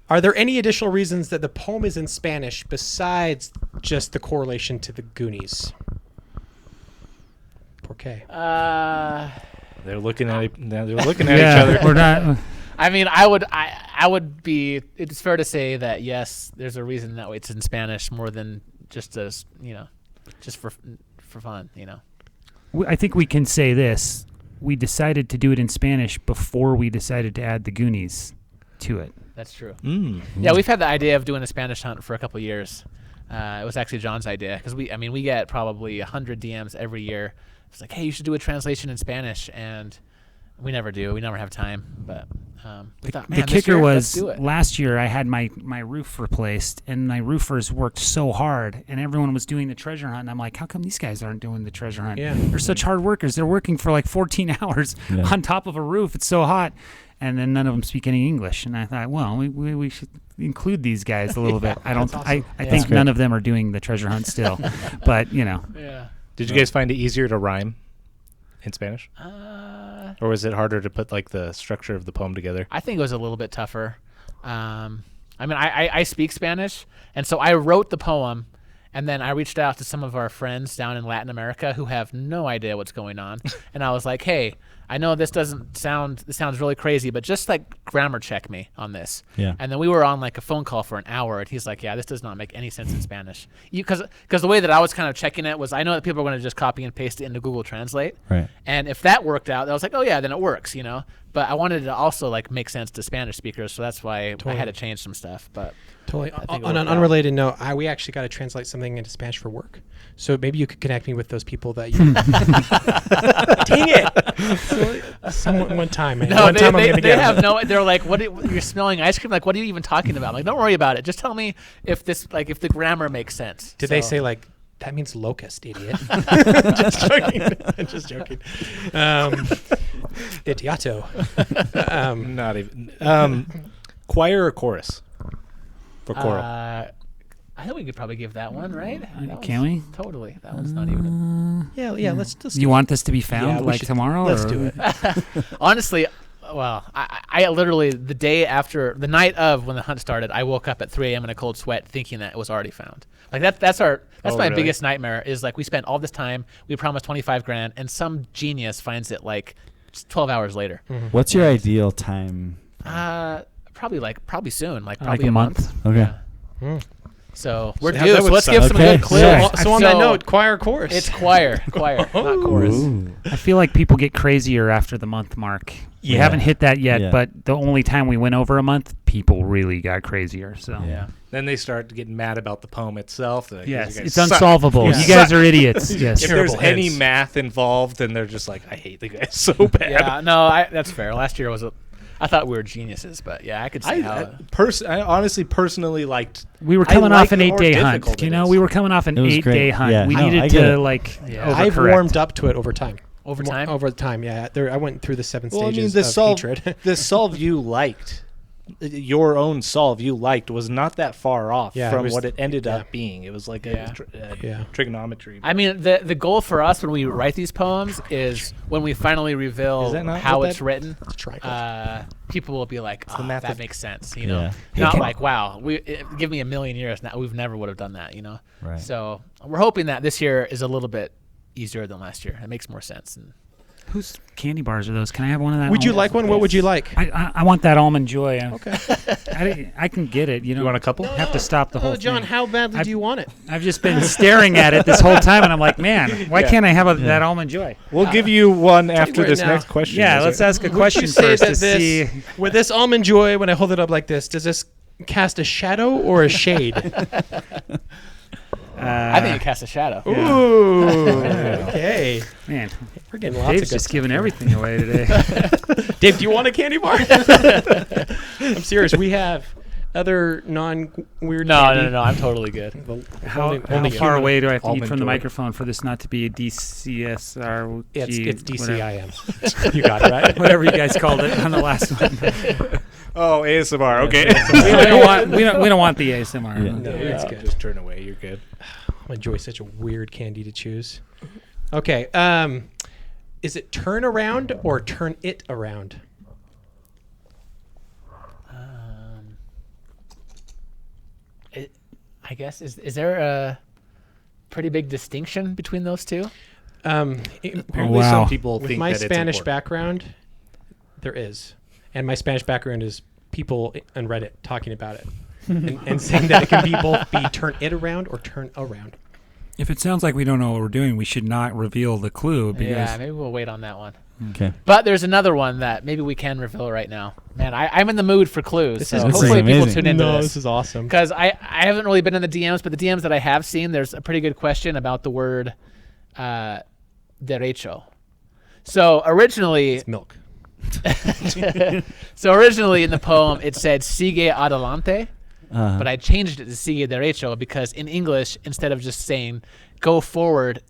Are there any additional reasons that the poem is in Spanish besides just the correlation to the Goonies? ¿Por qué? They're looking at they're looking at Yeah, each other. we're not. I mean, I would be. It's fair to say that yes, there's a reason that it's in Spanish more than just as just for fun. I think we can say this. We decided to do it in Spanish before we decided to add the Goonies to it. That's true. Mm. Yeah, we've had the idea of doing a Spanish hunt for a couple of years. It was actually John's idea because we get probably 100 DMs every year. It's like, hey, you should do a translation in Spanish, and we never do. We never have time. But we thought, man, The this kicker year, let's was do it. last year I had my roof replaced, and my roofers worked so hard, and everyone was doing the treasure hunt. And I'm like, how come these guys aren't doing the treasure hunt? Yeah. They're such hard workers. They're working for like 14 hours Yeah. on top of a roof. It's so hot. And then none of them speak any English. And I thought, well, we should include these guys a little bit. I don't. that's I awesome. think great. none of them are doing the treasure hunt still, but Yeah. Did you guys find it easier to rhyme in Spanish, I or was it harder to put like the structure of the poem together? think it was a little bit tougher. I mean, I speak Spanish, and so I wrote the poem, and then I reached out to some of our friends down in Latin America who have no idea what's going on, and I was like, hey, I know this sounds really crazy, but just like grammar check me on this. Yeah. And then we were on like a phone call for an hour, and he's like, yeah, this does not make any sense in Spanish. Because the way that I was kind of checking it was, I know that people are going to just copy and paste it into Google Translate. Right. And if that worked out, I was like, oh yeah, then it works, But I wanted it to also like make sense to Spanish speakers, so that's why I had to change some stuff. But Totally. I think it On an worked out. unrelated note, we actually got to translate something into Spanish for work. So maybe you could connect me with those people that you. Dang it! One time, man. no, One time I'm they gonna get have it. no. They're like, you're smelling ice cream. Like, what are you even talking about? I'm like, don't worry about it. Just tell me if the grammar makes sense. Did they say like that means locust, idiot? Just joking. Just joking. Idioto. Not even. Choir or chorus for choral? I think we could probably give that one, right? Can we? Totally. That one's not even. Yeah. Let's You want this to be found Yeah, we like should- tomorrow? Let's or? do it. Honestly, well, I literally the night of when the hunt started, I woke up at 3 a.m. in a cold sweat, thinking that it was already found. Like that's my really? biggest nightmare. Is like we spent all this time, we promised 25 grand, and some genius finds it like 12 hours later. What's your ideal time? Probably soon, like Like probably a a month? Okay. So we're So due. that So would let's suck. give some Okay. good clues. Yeah. So on that note, choir chorus. It's choir, not chorus. Ooh. I feel like people get crazier after the month mark. We Yeah. haven't hit that yet, Yeah. but the only time we went over a month, people really got crazier. So Yeah. Then they start getting mad about the poem itself. They're like, yes, "You guys it's suck." unsolvable. Yeah. You guys are idiots. Yes. If there's Terrible any hints. math involved, then they're just like, I hate the guys so bad. Yeah, no, that's fair. Last year I thought we were geniuses, but yeah, I could see how. I honestly personally liked. We were I coming like off an the more 8-day hunt. difficult You it know, is. we were coming off an It was 8-day great. hunt. Yeah. We No, needed I get to it. like Yeah. I've overcorrect. warmed up to it over time. Over time? Over time, yeah. I went through the 7 Well, I mean, stages the of solve, hatred. the solve you liked, your own solve you liked, was not that far off Yeah, it from was- what it ended yeah. up being. It was like Yeah. a trigonometry. I mean, the goal for us when we write these poems is when we finally Is reveal that not how what it's that- written, It's a triangle. people will be like, the oh, math that of- makes sense, Yeah. Not like, wow, give me a million years now, we've never would have done that, Right. So we're hoping that this year is a little bit easier than last year. It makes more sense. And Whose candy bars are those? Can I have one of that? Would you like one? What would you like? I want that almond joy. Okay. I can get it. You want a couple? Have to stop the whole thing. John, how badly do you want it? I've just been staring at it this whole time, and I'm like, man, why can't I have that almond joy? We'll give you one after right this now. next question. Yeah, let's ask a Would question you say first that to see. with this almond joy, when I hold it up like this, does this cast a shadow or a shade? I think it casts a shadow. Ooh. Okay. Man, We're getting lots Dave's of good just stuff giving here. everything away today. Dave, do you want a candy bar? I'm serious. We have other non-weird candy. No. I'm totally good. How only far human away do I have to eat almond from the joy. microphone for this not to be a DCSR? It's whatever. DCIM. You got it, right? Whatever you guys called it on the last one. Oh, ASMR. Okay. we don't want the ASMR. Yeah. No, it's good. Just turn away. You're good. Almond joy is such a weird candy to choose. Okay. Is it turn around or turn it around? I guess is there a pretty big distinction between those two? Apparently, wow. some people With think my that Spanish it's important. background, there is. And my Spanish background is people on Reddit talking about it and saying that it can be turn it around or turn around. If it sounds like we don't know what we're doing, we should not reveal the clue because Yeah, maybe we'll wait on that one. Okay. But there's another one that maybe we can reveal right now. Man, I'm in the mood for clues. This So is hopefully people amazing. tune into No, this. this is awesome. Because I haven't really been in the DMs, but the DMs that I have seen, there's a pretty good question about the word derecho. So originally, It's milk. so originally in the poem it said sigue adelante, Uh, but I changed it to sigue derecho because in English, instead of just saying go forward,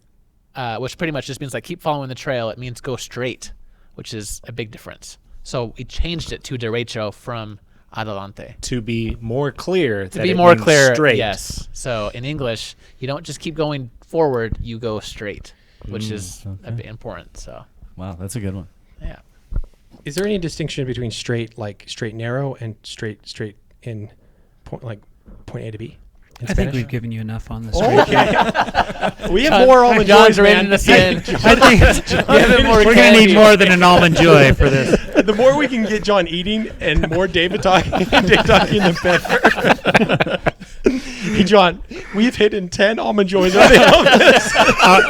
which pretty much just means like keep following the trail, it means go straight, which is a big difference. So we changed it to derecho from adelante. To be more clear. To be more clear, yes. So in English, you don't just keep going forward, you go straight, which is a bit important. So, wow, that's a good one. yeah. Is there any distinction between straight narrow and straight in point A to B? In I think Spanish? we've given you enough on this. Okay. We have more almond John's joys, ready man. to send. I think we're going to candy. need more than an almond joy for this. The more we can get John eating and more David talking, the better. Hey, John, we've hidden 10 almond joys on the office.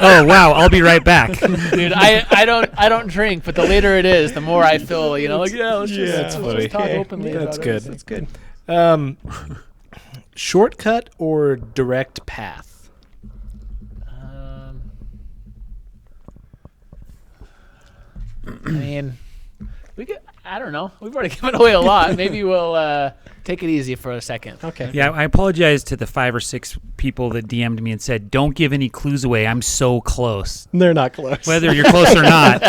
Oh wow! I'll be right back. Dude, I don't drink, but the later it is, the more I feel, let's just funny. talk Okay. openly. That's about good. it. That's good. Shortcut or direct path? I mean, I don't know. We've already given away a lot. Maybe we'll take it easy for a second. Okay. Yeah, I apologize to the 5 or 6 people that DM'd me and said, "Don't give any clues away. I'm so close." They're not close. Whether you're close or not,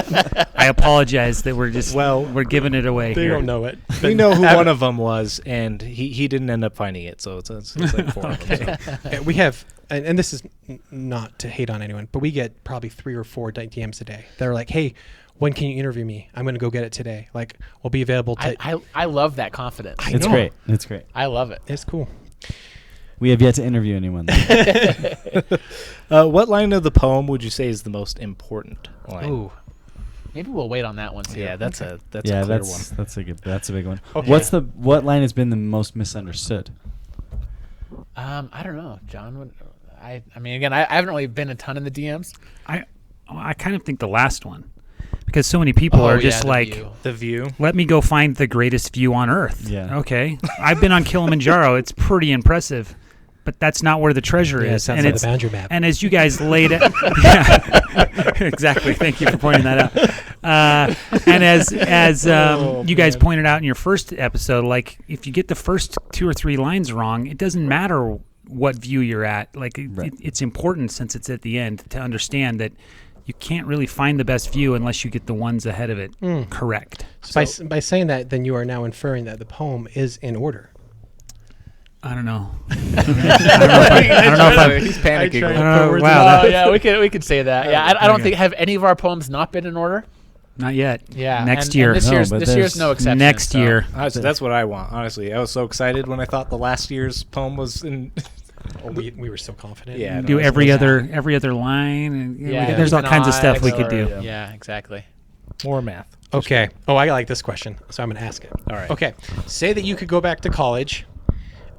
I apologize that we're giving it away They here. don't know it. We know who one of them was, and he didn't end up finding it, so it's like 4 of them. So. We have, and this is not to hate on anyone, but we get probably 3 or 4 DMs a day. They're like, "Hey, when can you interview me? I'm going to go get it today. Like, we'll be available to." I love that confidence. I It's know. great. It's great. I love it. It's cool. We have yet to interview anyone. What line of the poem would you say is the most important line? Ooh, maybe we'll wait on that one too. Yeah, that's a yeah, clear that's a big one. Okay. What line has been the most misunderstood? I don't know, John. I mean, again, I haven't really been a ton in the DMs. I kind of think the last one, because so many people are just the like, view. The view. "Let me go find the greatest view on Earth." Yeah. Okay. I've been on Kilimanjaro. It's pretty impressive, but that's not where the treasure Yeah, it is. sounds And like it's the boundary map. And as you guys laid it, yeah, exactly. Thank you for pointing that out. And as you guys pointed out in your first episode, like if you get the first 2 or 3 lines wrong, it doesn't matter what view you're at. Like it's important, since it's at the end, to understand that you can't really find the best view unless you get the ones ahead of it correct. So by saying that, then you are now inferring that the poem is in order. I don't know. I don't know if I'm. He's panicking. Wow. Oh yeah, we could say that. Yeah, I don't think, have any of our poems not been in order? Not yet. Yeah, Next and year. this No, year's but this year's there's no exception. Next so. year. Honestly, that's what I want. Honestly, I was so excited when I thought the last year's poem was in. We were so confident. Yeah. Do no, every other line. And, Yeah, there's all even kinds of stuff we odds could do. Yeah, exactly. More math. Okay. Oh, I like this question, so I'm going to ask it. All right. Okay. Say that you could go back to college,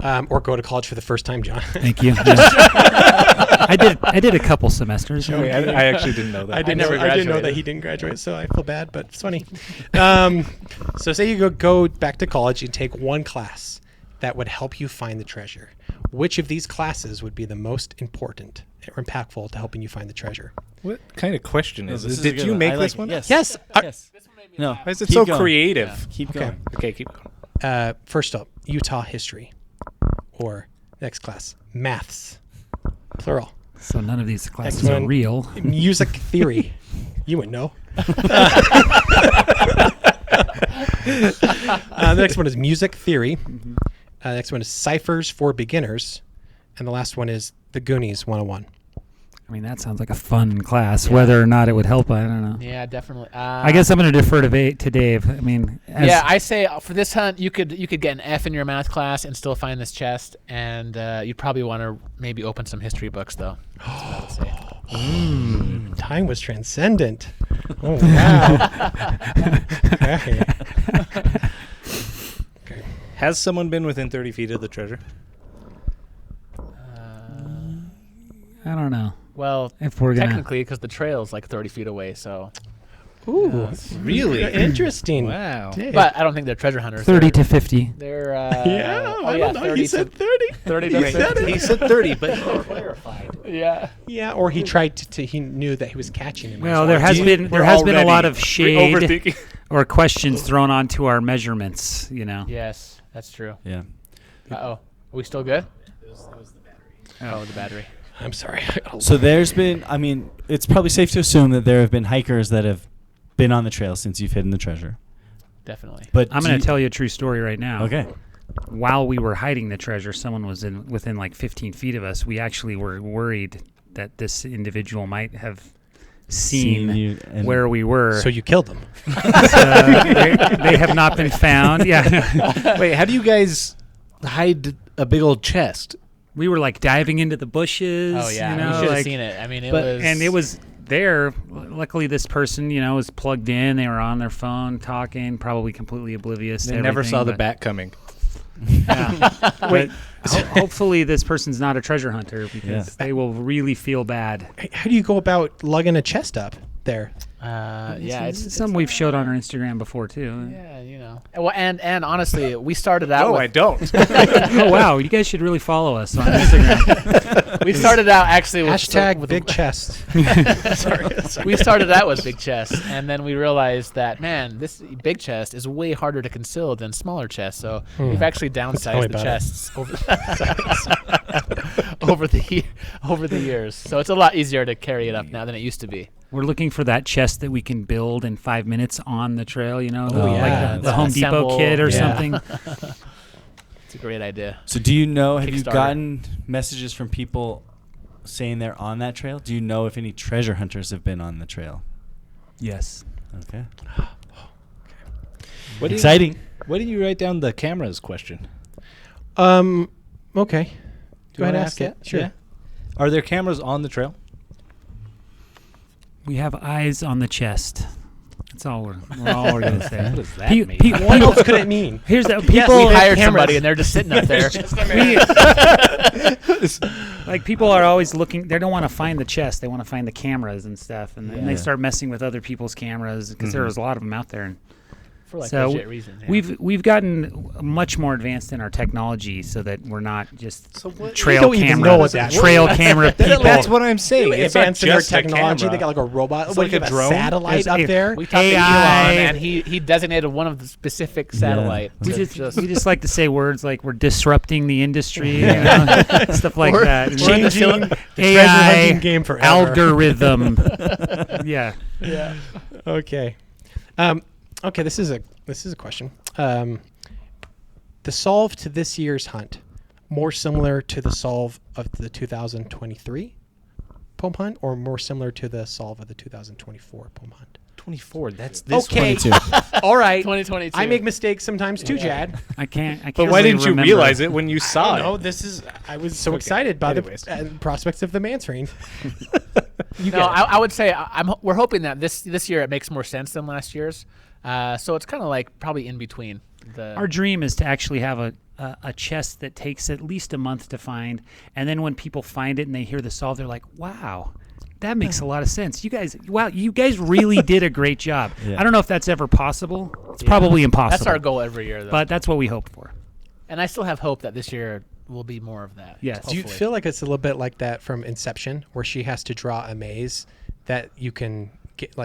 or go to college for the first time, John. Thank you. I did a couple semesters. Oh, yeah, I actually didn't know that. I didn't know that he didn't graduate, so I feel bad, but it's funny. So say you go back to college and take one class that would help you find the treasure. Which of these classes would be the most important or impactful to helping you find the treasure? What kind of question is This this? is a Did good you one. make I this like one? it. Yes. Yes. Yes. No. Why is it Keep so going. creative? Keep Okay. going. Okay, keep going. First up, Utah history, or next class, maths, plural. So none of these classes Next are one. real. Music theory. You would know. The next one is music theory. Next one is ciphers for beginners. And the last one is the Goonies 101. I mean, that sounds like a fun class. Whether or not it would help, I don't know. Yeah, definitely. I guess I'm going to defer to Dave. I mean, Yeah, I say for this hunt, you could get an F in your math class and still find this chest, and you'd probably want to maybe open some history books, though. That's what I would say. Time was transcendent. Oh, wow. Okay. Has someone been within 30 feet of the treasure? I don't know. Well, If we're gonna, technically, because the trail's like 30 feet away, so. Ooh, Really? interesting. Wow. Dave. But I don't think they're treasure hunters. 30 to 50. They're Yeah, oh, I yeah, don't know. 30 He said to 30. 30 to 50. He said 30, but he clarified. Yeah. Yeah, or he tried to he knew that he was catching him. Well, there has been a lot of shade Overthinking. or questions thrown onto our measurements. You know. Yes, that's true. Yeah. Uh-oh. Are we still good? Oh, the battery. I'm sorry. So there's been, I mean, it's probably safe to assume that there have been hikers that have been on the trail since you've hidden the treasure. Definitely. But I'm going to tell you a true story right now. Okay. While we were hiding the treasure, someone was within like 15 feet of us. We actually were worried that this individual might have seen you and where we were. So you killed them. They have not been found. Yeah. Wait, how do you guys hide a big old chest? We were like diving into the bushes. Oh, yeah. You know, we should have like- seen it. I mean, And it was there. Luckily, this person, was plugged in. They were on their phone talking, probably completely oblivious to They never everything, saw the but- bat coming. Yeah. But hopefully this person's not a treasure hunter because they will really feel bad. How do you go about lugging a chest up there? yeah, It's something we've showed on our Instagram before too. Yeah, Well, and honestly, we started out. No, with, I don't. Oh wow, you guys should really follow us on Instagram. We started out actually with Hashtag with big chest. sorry. We started out with big chests, and then we realized that this big chest is way harder to conceal than smaller chests. So we've actually Tell me downsized the about it. chests over the years. So it's a lot easier to carry it up now than it used to be. We're looking for that chest that we can build in 5 minutes on the trail. yeah. Like the Home Depot Assemble, kit or yeah. something. It's a great idea. So do you know, have you Kickstarter. gotten messages from people saying they're on that trail? Do you know if any treasure hunters have been on the trail? Yes. Okay. What Exciting. Why didn't you write down the cameras question? Okay. Do Go you ahead wanna and ask it. Sure. Yeah. Are there cameras on the trail? We have eyes on the chest. That's all we're going to say. What does that mean? What else could it mean? Here's the Yes, people. We have hired cameras. somebody, and they're just sitting up there. Like people are always looking. They don't want to find the chest. They want to find the cameras and stuff, and then they start messing with other people's cameras because there's a lot of them out there. And For like so legit reasons. Yeah. we've gotten much more advanced in our technology so that we're not just We trail don't even camera know what that trail camera people. That's what I'm saying. They It's not advanced in their just a technology. camera. They got like a robot. It's What, like you a have drone? satellite There's up a- there. We talked to AI. Elon, and he designated one of the specific satellites. we just like to say words like we're disrupting the industry, stuff like that. And Changing the treasure AI hunting game forever. algorithm. Yeah. yeah. Okay. Okay. This is a question. The solve to this year's hunt more similar to the solve of the 2023 poem hunt, or more similar to the solve of the 2024 poem hunt? 24. That's this Okay. 22. All right. 2022. I make mistakes sometimes too, Jad. I can't But why really didn't you remember. realize it when you saw No, it? this is. I was so Okay. excited by Anyways. the prospects of them answering. I would say we're hoping that this year it makes more sense than last year's. So it's kind of like probably in between. Our dream is to actually have a chest that takes at least a month to find, and then when people find it and they hear the solve, they're like, "Wow, that makes a lot of sense. You guys really did a great job." Yeah. I don't know if that's ever possible. It's probably impossible. That's our goal every year, though. But that's what we hope for. And I still have hope that this year will be more of that. Yes. Do you feel like it's a little bit like that from Inception, where she has to draw a maze that you can get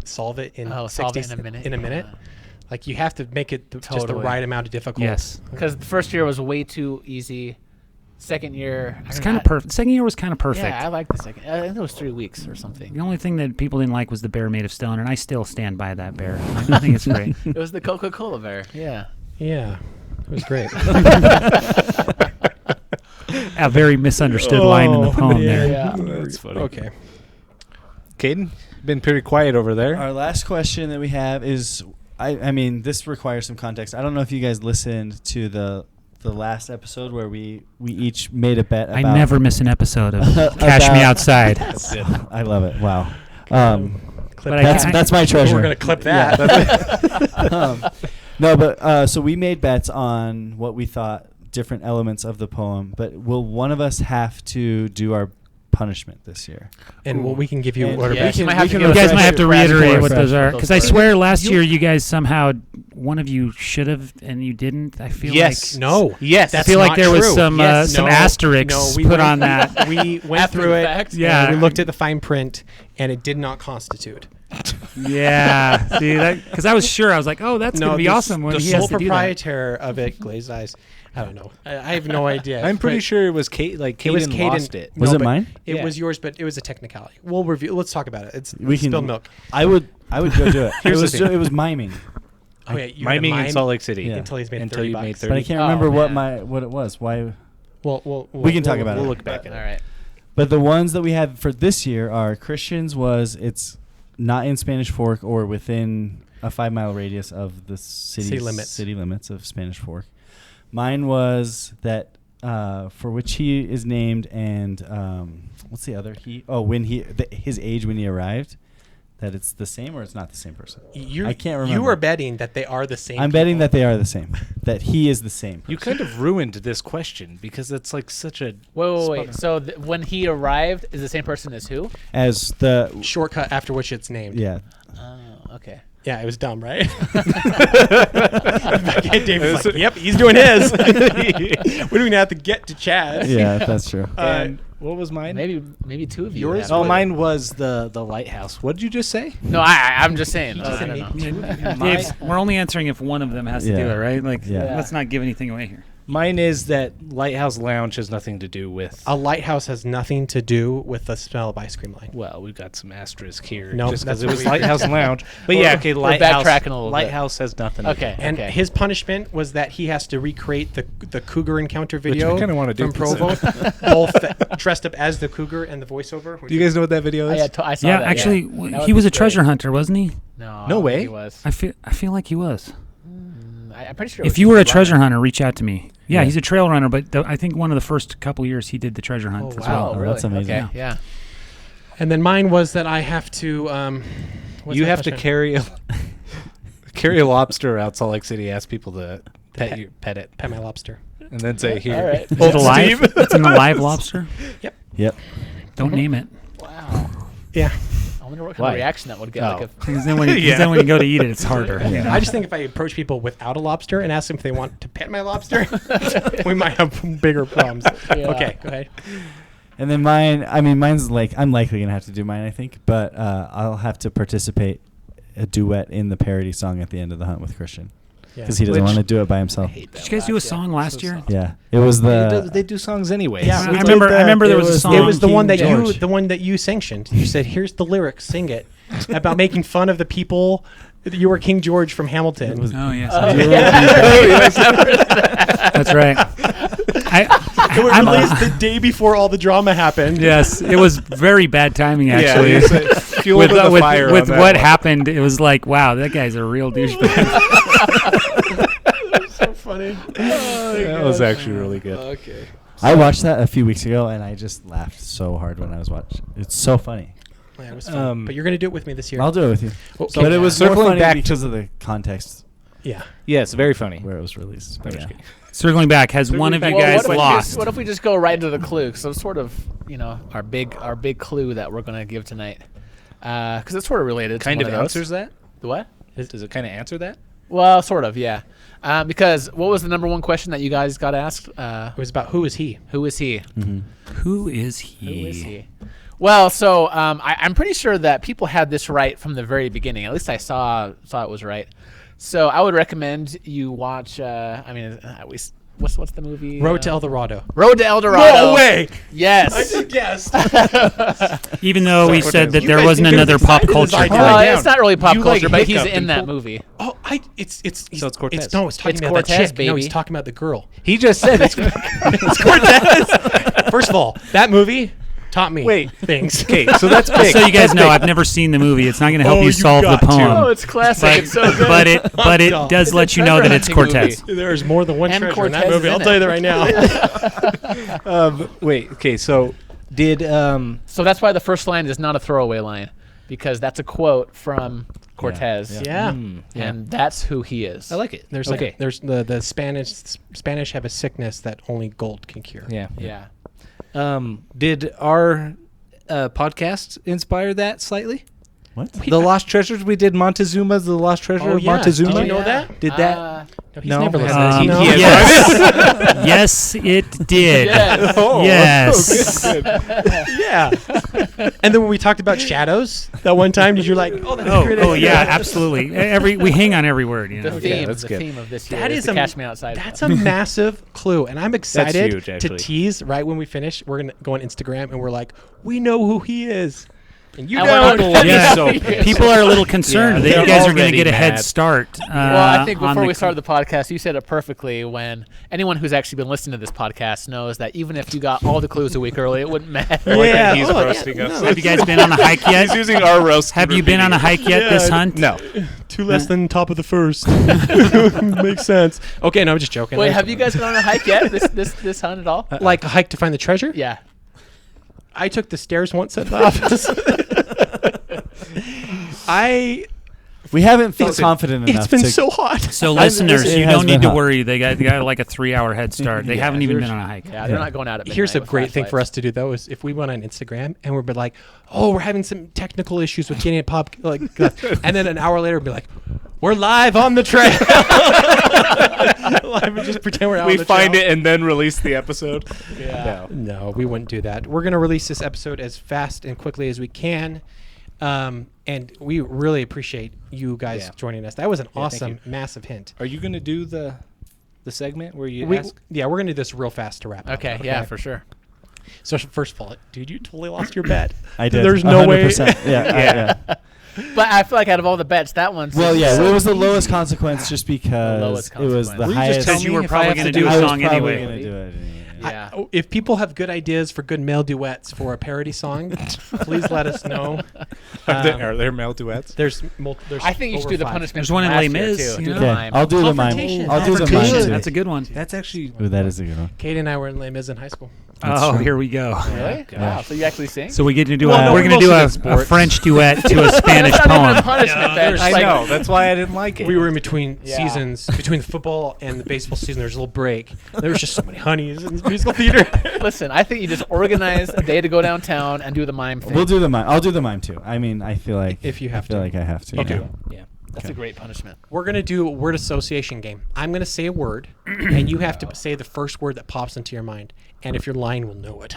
solve it in solve it in a minute? In a minute. Yeah. Like you have to make it just the right amount of difficult. Yes. Because the first year was way too easy. Second year, It's kind of perfect. Second year was kind of perfect. Yeah, I like the second. I think it was 3 weeks or something. The only thing that people didn't like was the bear made of stone, and I still stand by that bear. I think it's great. It was the Coca-Cola bear. Yeah. Yeah. It was great. A very misunderstood line in the poem there. Yeah. That's funny. Okay. Caden, been pretty quiet over there. Our last question that we have is, I mean, this requires some context. I don't know if you guys listened to the last episode where we each made a bet about... I never miss an episode of Cash Me Outside. I love it. Wow. Clip That's my treasure. We're going to clip that. No, but so we made bets on what we thought different elements of the poem, but will one of us have to do our punishment this year? And we can give you And order yeah, back. you You guys might have to reiterate what those are, because I swear last You- year you guys somehow, one of you should have and you didn't. I feel Yes. like No. Yes. I That's feel like not there was true. some Yes. some No. asterisks No, we put went- on that. We went After through the it. fact? Yeah. We looked at the fine print, and it did not constitute. Yeah, see that, because I was sure, I was like, oh, that's gonna be awesome when the he sole has to do that. proprietor of it, Glazed Eyes. I don't know. I have no idea. I'm pretty But sure it was Kate. Like it was Caden Caden. lost it. Was No, it but mine? It Yeah. was yours, but it was a technicality. We'll review. Let's talk about it. It's We can spilled milk. I would go do it. Here's the it thing. was miming, Oh yeah, you Miming mime in Salt Lake City Yeah. until he's made until 30 you bucks. made 30. but I can't Oh, remember man. what it was. Why? We can talk about it. We'll look back at All it. right. But the ones that we had for this year are Christians it's not in Spanish Fork or within a 5-mile radius of the city limits of Spanish Fork. Mine was that for which he is named, and what's the other his age when he arrived, that it's the same or it's not the same person. I can't remember. You are betting that they are the same. I'm betting that they are the same. That he is the same. You kind of ruined this question because it's like such a Wait. So when he arrived, is the same person as who? As the shortcut after which it's named. yeah. Oh, okay. Yeah, it was dumb, right? Dave was like, "Yep, he's doing his." We're going to have to get to Chad. Yeah, that's true. And what was mine? Maybe two of you. Yours have Oh, it. mine was the lighthouse. What did you just say? No, I'm just saying. just said I don't know. Dave's- we're only answering if one of them has to do Yeah. it, right? Like, Yeah. let's not give anything away here. Mine is that Lighthouse Lounge has nothing to do with. A lighthouse has nothing to do with the smell of ice cream line. Well, we've got some asterisk here. No, just that's because it what was we- Lighthouse Lounge. But We're- yeah, okay, we're Lighthouse. backtracking a little bit. Lighthouse has nothing. To Okay. do. And his punishment was that he has to recreate the cougar encounter video I kinda wanna do from Provo, both dressed up as the cougar and the voiceover. Do you guys know what that video is? I saw Yeah, that. actually, That would he was be a treasure great. hunter, wasn't he? No, I No don't think way. He was. I feel like he was. I'm pretty sure. If you were a treasure hunter, reach out to me. Yeah, Yeah. he's a trail runner, but I think one of the first couple years he did the treasure hunt Oh as wow, well. Oh, really? that's amazing. Okay, yeah. And then mine was that I have to. What's You my have to punishment? carry a lobster out Salt Lake City. Ask people to pet it, Pet my lobster. and then say here. All right. Is it alive? It's an alive lobster? Yep. Don't name it. Wow. Yeah. I wonder what kind Why? of reaction that would get. Oh. Like if, Because then, when you go to eat it, it's harder. I just think if I approach people without a lobster and ask them if they want to pet my lobster, we might have bigger problems. Yeah. Okay, go ahead. And then mine's like, I'm likely going to have to do mine, I think, but I'll have to participate a duet in the parody song at the end of the hunt with Christian. Yeah. Because he doesn't Which- want to do it by himself. hate that Did you guys do a laugh, yeah. song last year? Yeah. It was They do songs anyway. Yeah, I we remember. did I remember there was a song. It was the one that George. you sanctioned. You said, "Here's the lyrics, sing it," about making fun of the people. You were King George from Hamilton. It was- Oh yes, Oh, that's right. It was I'm released the day before all the drama happened. yes, it was very bad timing actually. Fuel with to the with, fire with on that what one. happened, it was like, wow, that guy's a real douchebag. So funny. That was actually really good. Okay. I watched that a few weeks ago, and I just laughed so hard when I was watching. It's so funny. Yeah, it was fun. But you're going to do it with me this year. I'll do it with you. Okay. But it was Circling more funny back because of the context Yeah. Yes, very funny. where it was released. But yeah. Circling back, has one of you guys lost? What if we just go right into the clue? So it's sort of, our big clue that we're going to give tonight. Because it's sort of related. It's Kind one of those. answers that? The what? Does it kind of answer that? Well, sort of, yeah. Because what was the number one question that you guys got asked? It was about who is he? Who is he? Who is he? Who is he? Well, so I'm pretty sure that people had this right from the very beginning. At least I saw it was right. So I would recommend you watch. What's the movie? Road to El Dorado. Road to El Dorado. No way! Yes. I just guessed. Even though we said that You there guys wasn't think another this is pop this culture. idea? Well, down. it's not really pop You, like, culture, but he's hiccup in and that pull- movie. Oh, it's Cortez. It's talking It's about Cortez, that chick. No, baby. he's talking about the girl. He just said it's It's Cortez. First of all, that movie taught me things. okay. So that's big. So you guys know, I've never seen the movie. It's not going to help Oh, you you solve the got to. poem. Oh, it's classic. It's so good. but it dumb. does let you know that it's treasure hunting Cortez. There's more than one And treasure in that Cortez movie. is I'll in tell you it. that right now. Wait. Okay. So did So that's why the first line is not a throwaway line, because that's a quote from Cortez. Yeah. And that's who he is. I like it. There's okay. there's the Spanish have a sickness that only gold can cure. Yeah. Yeah. Did our podcast inspire that slightly? What? The Lost Treasures we did. Montezuma's The Lost Treasure Oh, of yeah. Montezuma. Did you know that? Did that? No, he's No. never listened. He- No. he has- Yes. Yes, it did. Yes. Yes. Yeah. And then when we talked about shadows that one time, did you like? Oh, that's a great Oh idea. yeah, absolutely. We hang on every word. You The know. theme, that's the good. theme of this year That is is the a Catch Me Outside. That's a massive clue, and I'm excited huge, to actually. tease right when we finish. We're gonna go on Instagram, and we're like, we know who he is, and you And don't. we're not- Yeah. so pissed. People are a little concerned Yeah, that you they're guys are going to already get a head mad. start. Well, I think on before the we started the podcast, you said it perfectly. When anyone who's actually been listening to this podcast knows that even if you got all the clues a week early, it wouldn't matter. Yeah. He's Oh, roasting yeah, us. no. Have you guys been on a hike yet? He's using our roast. Have you been on a hike yet this hunt? No. 2 less than top of the first. Makes sense. Okay, no, I'm just joking. Wait, have you guys been on a hike yet? This hunt at all? like a hike to find the treasure? Yeah. I took the stairs once at the office. We haven't felt confident enough. It's been to, so hot. So listeners, it you has don't been need to hot. worry. They got like a 3-hour head start. They haven't even been on a hike. Yeah, they're not going out at midnight. Here's a with great thing for flashlights. us to do though: is if we went on Instagram and we'd be like, "Oh, we're having some technical issues with getting it pop," and then an hour later, we'd be like, "We're live on the trail." Live and just pretend we're out. We on the find trail. it and then release the episode. Yeah. No, we wouldn't do that. We're going to release this episode as fast and quickly as we can. And we really appreciate you guys Yeah. joining us. That was an thank awesome, you. massive hint. Are you going to do the segment where you ask? Yeah, we're going to do this real fast to wrap up. Okay, yeah, for sure. So first of all, dude, you totally lost your bet. I did. There's no way. 100%. Yeah. But I feel like out of all the bets, that one's Well, yeah, so it was the lowest consequence just because lowest it was the consequence. Will you just highest. Because you were if I probably have going to to do do a I was song probably anyway. gonna do it. Yeah. If people have good ideas for good male duets for a parody song, please let us know. Are there male duets? There's I think you should over do the 5. punishment. There's from one in last Les year, Mis, too. you Do know? the Okay, mime. I'll do the mime. Confrontation. I'll do the That's mime. good. too. That's a good one. That's actually. Ooh, that is a good one. Kate and I were in Les Mis in high school. Oh, here we go. Really? Wow. So you actually sing? So we get to do Well, no, we're we going to do mostly did a sports. French duet to a Spanish That's not even a poem. punishment. That's I like- know. That's why I didn't like it. We were in between Yeah. seasons, between the football and the baseball season. There was a little break. There was just so many honeys in musical theater. Listen, I think you just organize a day to go downtown and do the mime thing. We'll do the mime. I'll do the mime too. I mean, I feel like If you have I feel to. like I have to. Okay. yeah. That's a great punishment. We're going to do a word association game. I'm going to say a word, and you have to say the first word that pops into your mind. And if you're lying, we'll know it.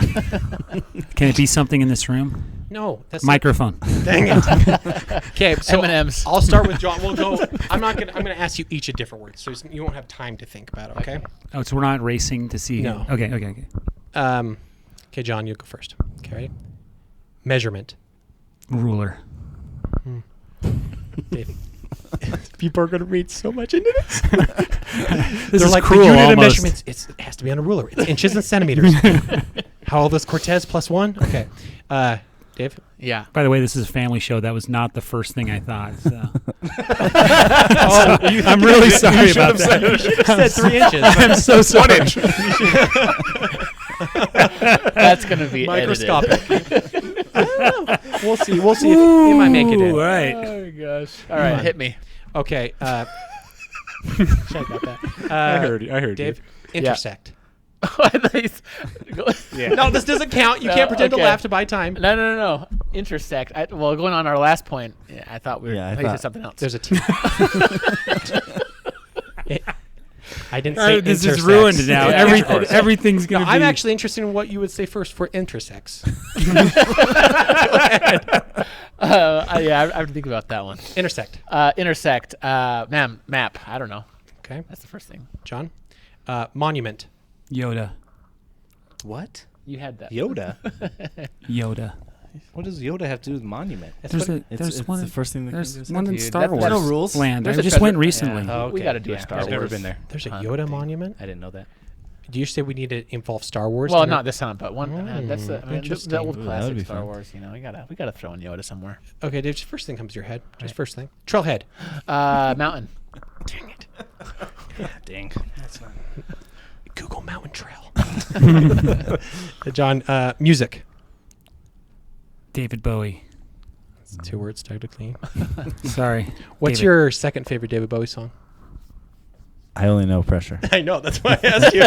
Can it be something in this room? No. That's Microphone. Dang it. Okay, so M&Ms. I'll start with John. We'll go. I'm going to ask you each a different word, so you won't have time to think about it, okay? Oh, so we're not racing to see. No. Okay. Okay, John, you go first. Okay, ready? Measurement. Ruler. Dave. People are going to read so much into this. This They're is like, cruel the unit of almost. measurements, it has to be on a ruler. It's inches and centimeters. How old is Cortez plus 1? Okay. Dave? Yeah. By the way, this is a family show. That was not the first thing I thought. So. I'm really sorry about that. You should have said 3 inches. I'm so sorry. That's going to be Microscopic. edited. We'll see. We'll see if it might make it in. All right. Oh gosh! All right, hit me. Okay. Sorry about that. I heard you. Dave, intersect. Yeah. No, this doesn't count. You can't pretend to laugh to buy time. No. Intersect. Well, going on our last point, I thought we were. Yeah, I I thought you thought- said something else. There's a T. I didn't say This is intersex. ruined now. Yeah. Everything's No, gonna be. I'm actually interested in what you would say first for intersex. I have to think about that one. Intersect. Intersect. Map. I don't know. Okay. That's the first thing. John. Monument. Yoda. What? You had that. Yoda? Yoda. What does Yoda have to do with monument? There's It's one. the first thing that There's comes to one in Dude, Star that's- Wars. there's no rules. Land. I There's a just went treasure- recently. Yeah. Oh, We okay. got to do Yeah, a Star I've Wars. never been there. There's a hunt Yoda thing. monument. I didn't know that. Do you say we need to involve Star Wars? Well, to not this time, but one. That's the interesting. old Ooh, that classic would be Star fun. Wars. We gotta throw in Yoda somewhere. Okay, Dave. Just first thing comes to your head. Just first thing. Trailhead. Mountain. Dang it. Dang. That's not. Google Mountain Trail. John. Music. David Bowie. It's 2 words technically. Sorry. What's David. your second favorite David Bowie song? I only know pressure. I know. That's why I asked you.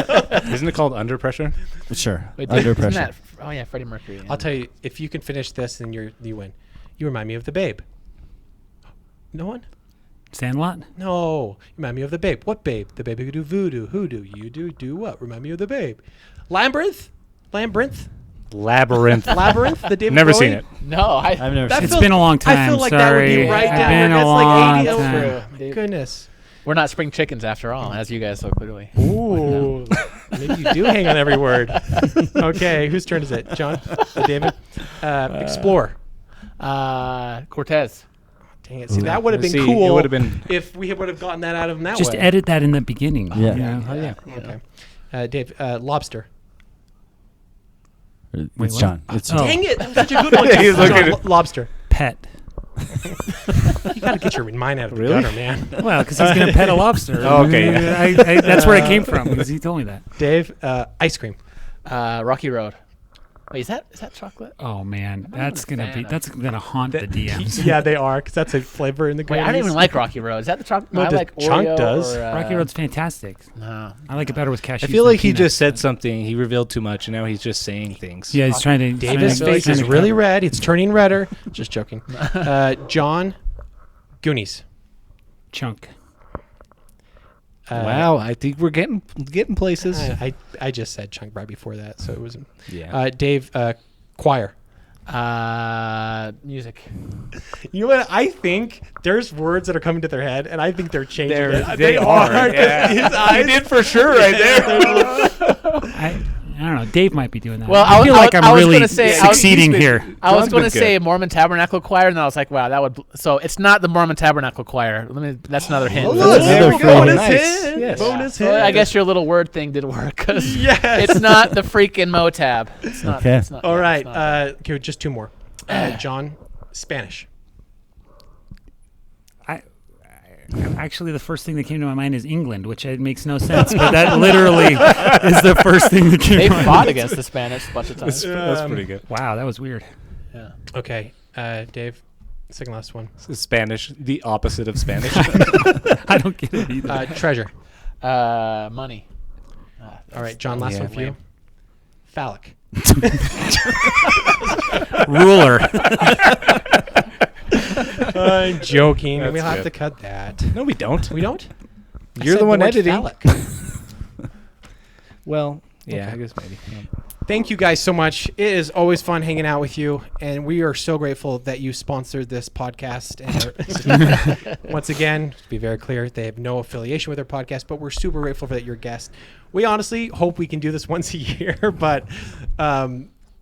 Isn't it called Under Pressure? Sure. Wait, Under isn't pressure. that- oh yeah, Freddie Mercury. I'll tell you. If you can finish this, then you win. You remind me of the Babe. No one? Sandlot? No. You remind me of the Babe. What Babe? The Babe who could do voodoo. Who do you do what? Remind me of the Babe. Labyrinth. Labyrinth. Labyrinth. The David Never Bowie? seen it. No, I've never That seen It's feels- been a long time. I feel like Sorry. that would be right It's down. been That's a like long 80 time. over. Goodness. we're not spring chickens after all, as you guys so clearly. Ooh. Maybe you do hang on every word. Okay, whose turn is it? John? David? Explore. Cortez. Dang it. See, that would have been See, cool it would have been. if we would have gotten that out of him that Just way. edit that in the beginning. Yeah. you know? Oh, yeah. Okay. Dave, lobster. It's what? John. It's Oh. Dang it. That was such a good one. He's John, looking at- lobster. Pet. You got to get your mind out of the Really? gutter, man. Well, because he's going to pet a lobster. Oh, okay, yeah. That's where it came from, because he told me that. Dave, ice cream. Rocky Road. Wait, is that chocolate? Oh, man. not That's even a going to fan be, of- that's going to haunt the DMs. Yeah, they are, because that's a flavor in the Wait, Grammys. I don't even like Rocky Road. Is that the chocolate? No, I the like chunk Oreo does. Or, Rocky Road's fantastic. No. I like it better with cashews. I feel than like he peanuts, just said but- something. He revealed too much, and now he's just saying things. Yeah, he's trying to. David's trying to- face is trying to really cover. red. It's turning redder. Just joking. John, Goonies. Chunk. Wow, I think we're getting places. I just said chunk right before that, so it was. Yeah. Dave, choir. Music. You know what? I think there's words that are coming to their head, and I think they're changing. They are. 'cause Yeah. His eyes did for sure right there. I don't know. Dave might be doing that. Well, I feel like I I'm was really gonna say- succeeding here. I was John's going been to say good. Mormon Tabernacle Choir, and then I was like, wow, that would. So it's not the Mormon Tabernacle Choir. That's another hint. look, there we go. Bonus Nice. hit. Yes. Bonus So hit. I guess your little word thing did work because Yes. it's not the freaking Motab. It's not. Okay. It's not, All yeah, right. it's not. Okay, just 2 more. John, Spanish. Actually, the first thing that came to my mind is England, which makes no sense, but that literally is the first thing that came They to my fought mind. against the Spanish a bunch of times. That's pretty good. Wow, that was weird. Yeah. Okay, Dave, second last one. Spanish, the opposite of Spanish. I don't get it either. Treasure. Money. All right, John, last Yeah. one for you. Phallic. Ruler. I'm joking. That's We'll have good. to cut that. No, we don't. We don't? I You're said the one word editing. phallic. Well, yeah, Okay. I guess maybe. Yeah. Thank you guys so much. It is always fun hanging out with you, and we are so grateful that you sponsored this podcast. And once again, to be very clear, they have no affiliation with our podcast, but we're super grateful for that you're a guest. We honestly hope we can do this once a year, but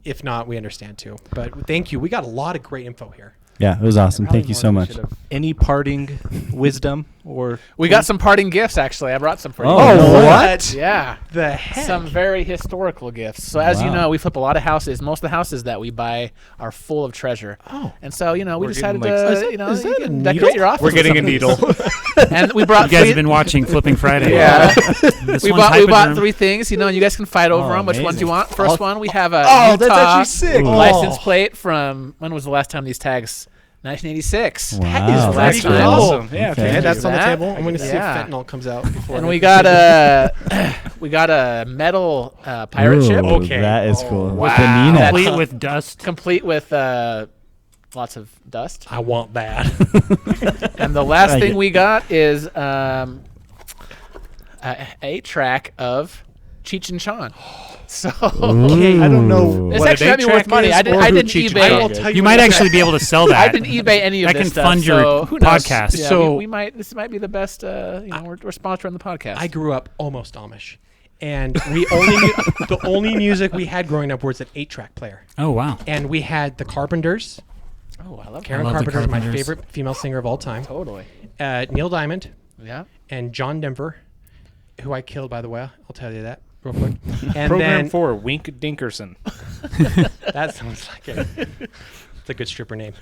if not, we understand too. But thank you. We got a lot of great info here. Yeah, it was awesome. Probably Thank you more so than we much. should have. Any parting wisdom? or We got some parting gifts, actually. I brought some for you. Oh, what? Yeah. The heck? Some very historical gifts. So as you know, we flip a lot of houses. Most of the houses that we buy are full of treasure. Oh. And so, we We're decided getting, like, to, is that you a can needle? decorate your office. we're with getting a some of these. needle. And we brought You guys three. have been watching Flipping Friday. Yeah. This we one's bought Hypodrome. 3 things, and you guys can fight over them. Which ones amazing. you want? First one, we have a Oh, that's Utah actually sick. license plate from, when was the last time these tags? 1986. Wow, That is that's pretty pretty cool. awesome. Yeah, Okay. thank Okay, you. that's on the That? table. I'm going to see if Yeah. fentanyl comes out before. And I we get got a metal pirate ship. Ooh, Okay. that is cool. wow. With the Nina. That's- Complete with dust. Complete with lots of dust. I want that. And the last Like thing it. we got is a 8-track of Cheech and Chong. So Okay. I don't know. it's what actually an not me worth 8-track money. is I or who didn't Cheech and eBay. Chong I will is. tell You might actually be able to sell that. I didn't eBay any of That this can stuff, fund your so who knows? podcast. Yeah, So- we might. This might be the best. We're sponsoring the podcast. I grew up almost Amish, and we only the only music we had growing up was an 8-track player, Oh, wow. and we had the Carpenters. Oh, I love Karen love the Carpenter is my Carpenters. favorite female singer of all time. Totally. Neil Diamond Yeah. and John Denver, who I killed, by the way. I'll tell you that real quick. And Program then 4, Wink Dinkerson. that sounds like it. It's a good stripper name.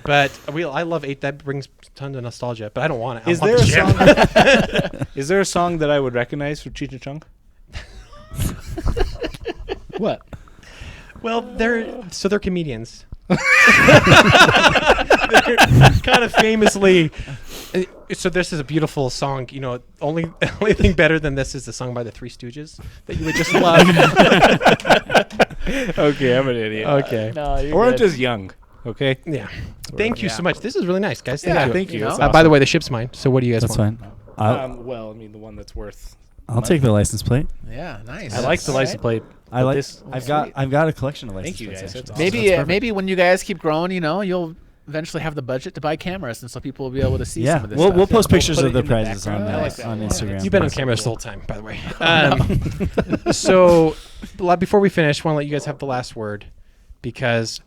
But I love 8. That brings tons of nostalgia. But I don't want it. I Is want there the a gym. song? Is there a song that I would recognize from Cheech and Chong? What? Well, they're comedians. They're kind of famously. So this is a beautiful song. Only thing better than this is the song by the Three Stooges that you would just love. Okay, I'm an idiot. Okay. No, you're Or I'm good. just young. Okay. Yeah. Thank you so Yeah. much. This is really nice, guys. Yeah, you. thank you. You know? It's By the way, the ship's mine. So what do you guys That's want? fine. I'll, well, I mean the one that's worth. I'll take the license plate. Yeah, nice. I like the All license right. plate. I like. this- I've got a collection of license Thank you, plates. guys. actually. That's awesome. Maybe That's perfect. maybe when you guys keep growing, you'll eventually have the budget to buy cameras, and so people will be able to see Yeah, some of this we'll stuff. we'll post We'll pictures put of it the in prizes background. on I like that. on Yeah. Instagram. You've been on camera this whole time, by the way. So before we finish, I want to let you guys have the last word, because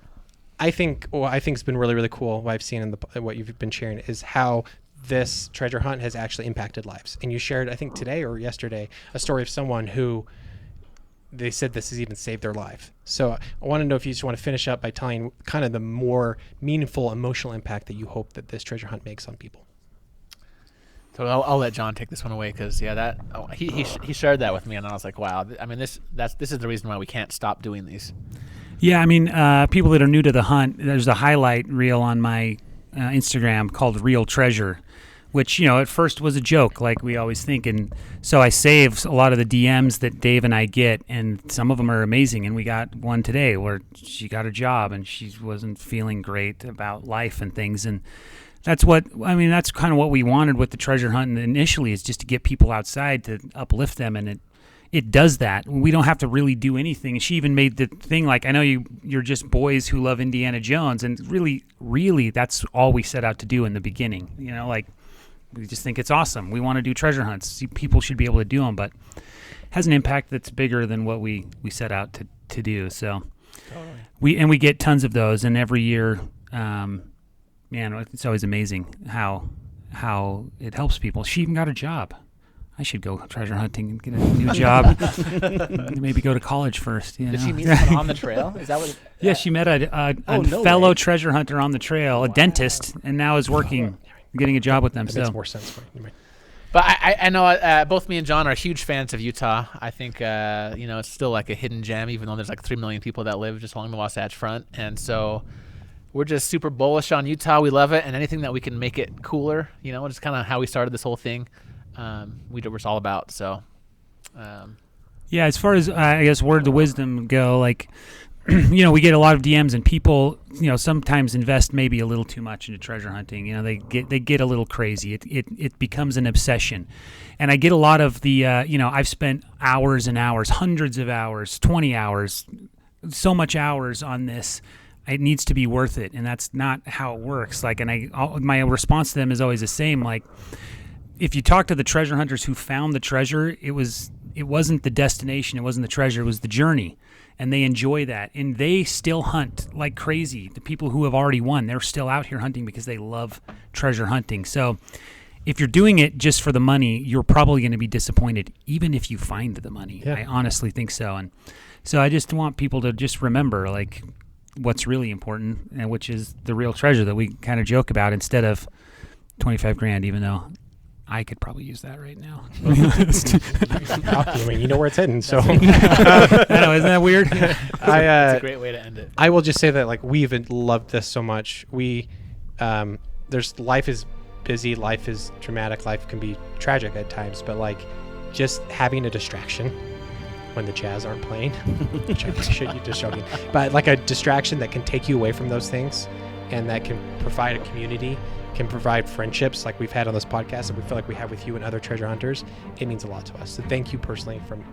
I think it's been really, really cool. What I've seen in what you've been sharing is how this treasure hunt has actually impacted lives. And you shared, I think today or yesterday, a story of someone who they said this has even saved their life. So I want to know if you just want to finish up by telling kind of the more meaningful emotional impact that you hope that this treasure hunt makes on people. So I'll let John take this one away, because he shared that with me, and I was like, wow. I mean, this is the reason why we can't stop doing these. Yeah, I mean, people that are new to the hunt, there's a highlight reel on my Instagram called Real Treasure, which, at first was a joke, like we always think. And so I saved a lot of the DMs that Dave and I get, and some of them are amazing. And we got one today where she got a job and she wasn't feeling great about life and things. And that's kind of what we wanted with the treasure hunt initially, is just to get people outside to uplift them. And it does that. We don't have to really do anything. And she even made the thing like, I know you're just boys who love Indiana Jones. And really, really, that's all we set out to do in the beginning. We just think it's awesome. We want to do treasure hunts. People should be able to do them, but it has an impact that's bigger than what we set out to do. So we get tons of those. And every year, man, it's always amazing how it helps people. She even got a job. I should go treasure hunting and get a new job. Maybe go to college first. Did she meet someone on the trail? Is that what? Yeah, she met a no fellow way. treasure hunter on the trail, a dentist, and now is getting a job with them. That So makes more sense for you. But I know both me and John are huge fans of Utah. I think it's still like a hidden gem, even though there's like 3 million people that live just along the Wasatch Front, and so we're just super bullish on Utah. We love it, and anything that we can make it cooler, just kind of how we started this whole thing. It's all about. So, yeah, as far as I guess word to wisdom go, like we get a lot of DMs, and people sometimes invest maybe a little too much into treasure hunting. They get a little crazy. It becomes an obsession, and I get a lot of the I've spent hours and hours, hundreds of hours, 20 hours, so much hours on this. It needs to be worth it, and that's not how it works. My response to them is always the same. Like, if you talk to the treasure hunters who found the treasure, it was it wasn't the destination, it wasn't the treasure, it was the journey. And they enjoy that. And they still hunt like crazy. The people who have already won, they're still out here hunting because they love treasure hunting. So if you're doing it just for the money, you're probably going to be disappointed, even if you find the money. Yeah. I honestly think so. And so I just want people to just remember, like, what's really important, and which is the real treasure that we kind of joke about, instead of 25 grand, even though I could probably use that right now. I mean, you know where it's heading. So I know, isn't that weird? It's a great way to end it. I will just say that, like, we've loved this so much. Life is busy, life is dramatic, life can be tragic at times, but like just having a distraction when the Jazz aren't playing, which I appreciate you just joking, but like a distraction that can take you away from those things and that can provide a community, can provide friendships like we've had on this podcast and we feel like we have with you and other treasure hunters, it means a lot to us. So thank you personally from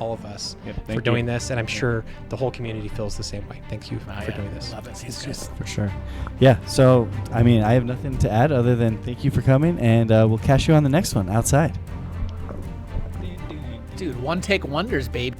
all of us for doing this, and I'm sure the whole community feels the same way. Thank you for doing this. Love it. Thanks, guys. For sure. Yeah. So, I mean, I have nothing to add other than thank you for coming, and we'll catch you on the next one outside. Dude, one take wonders, babe.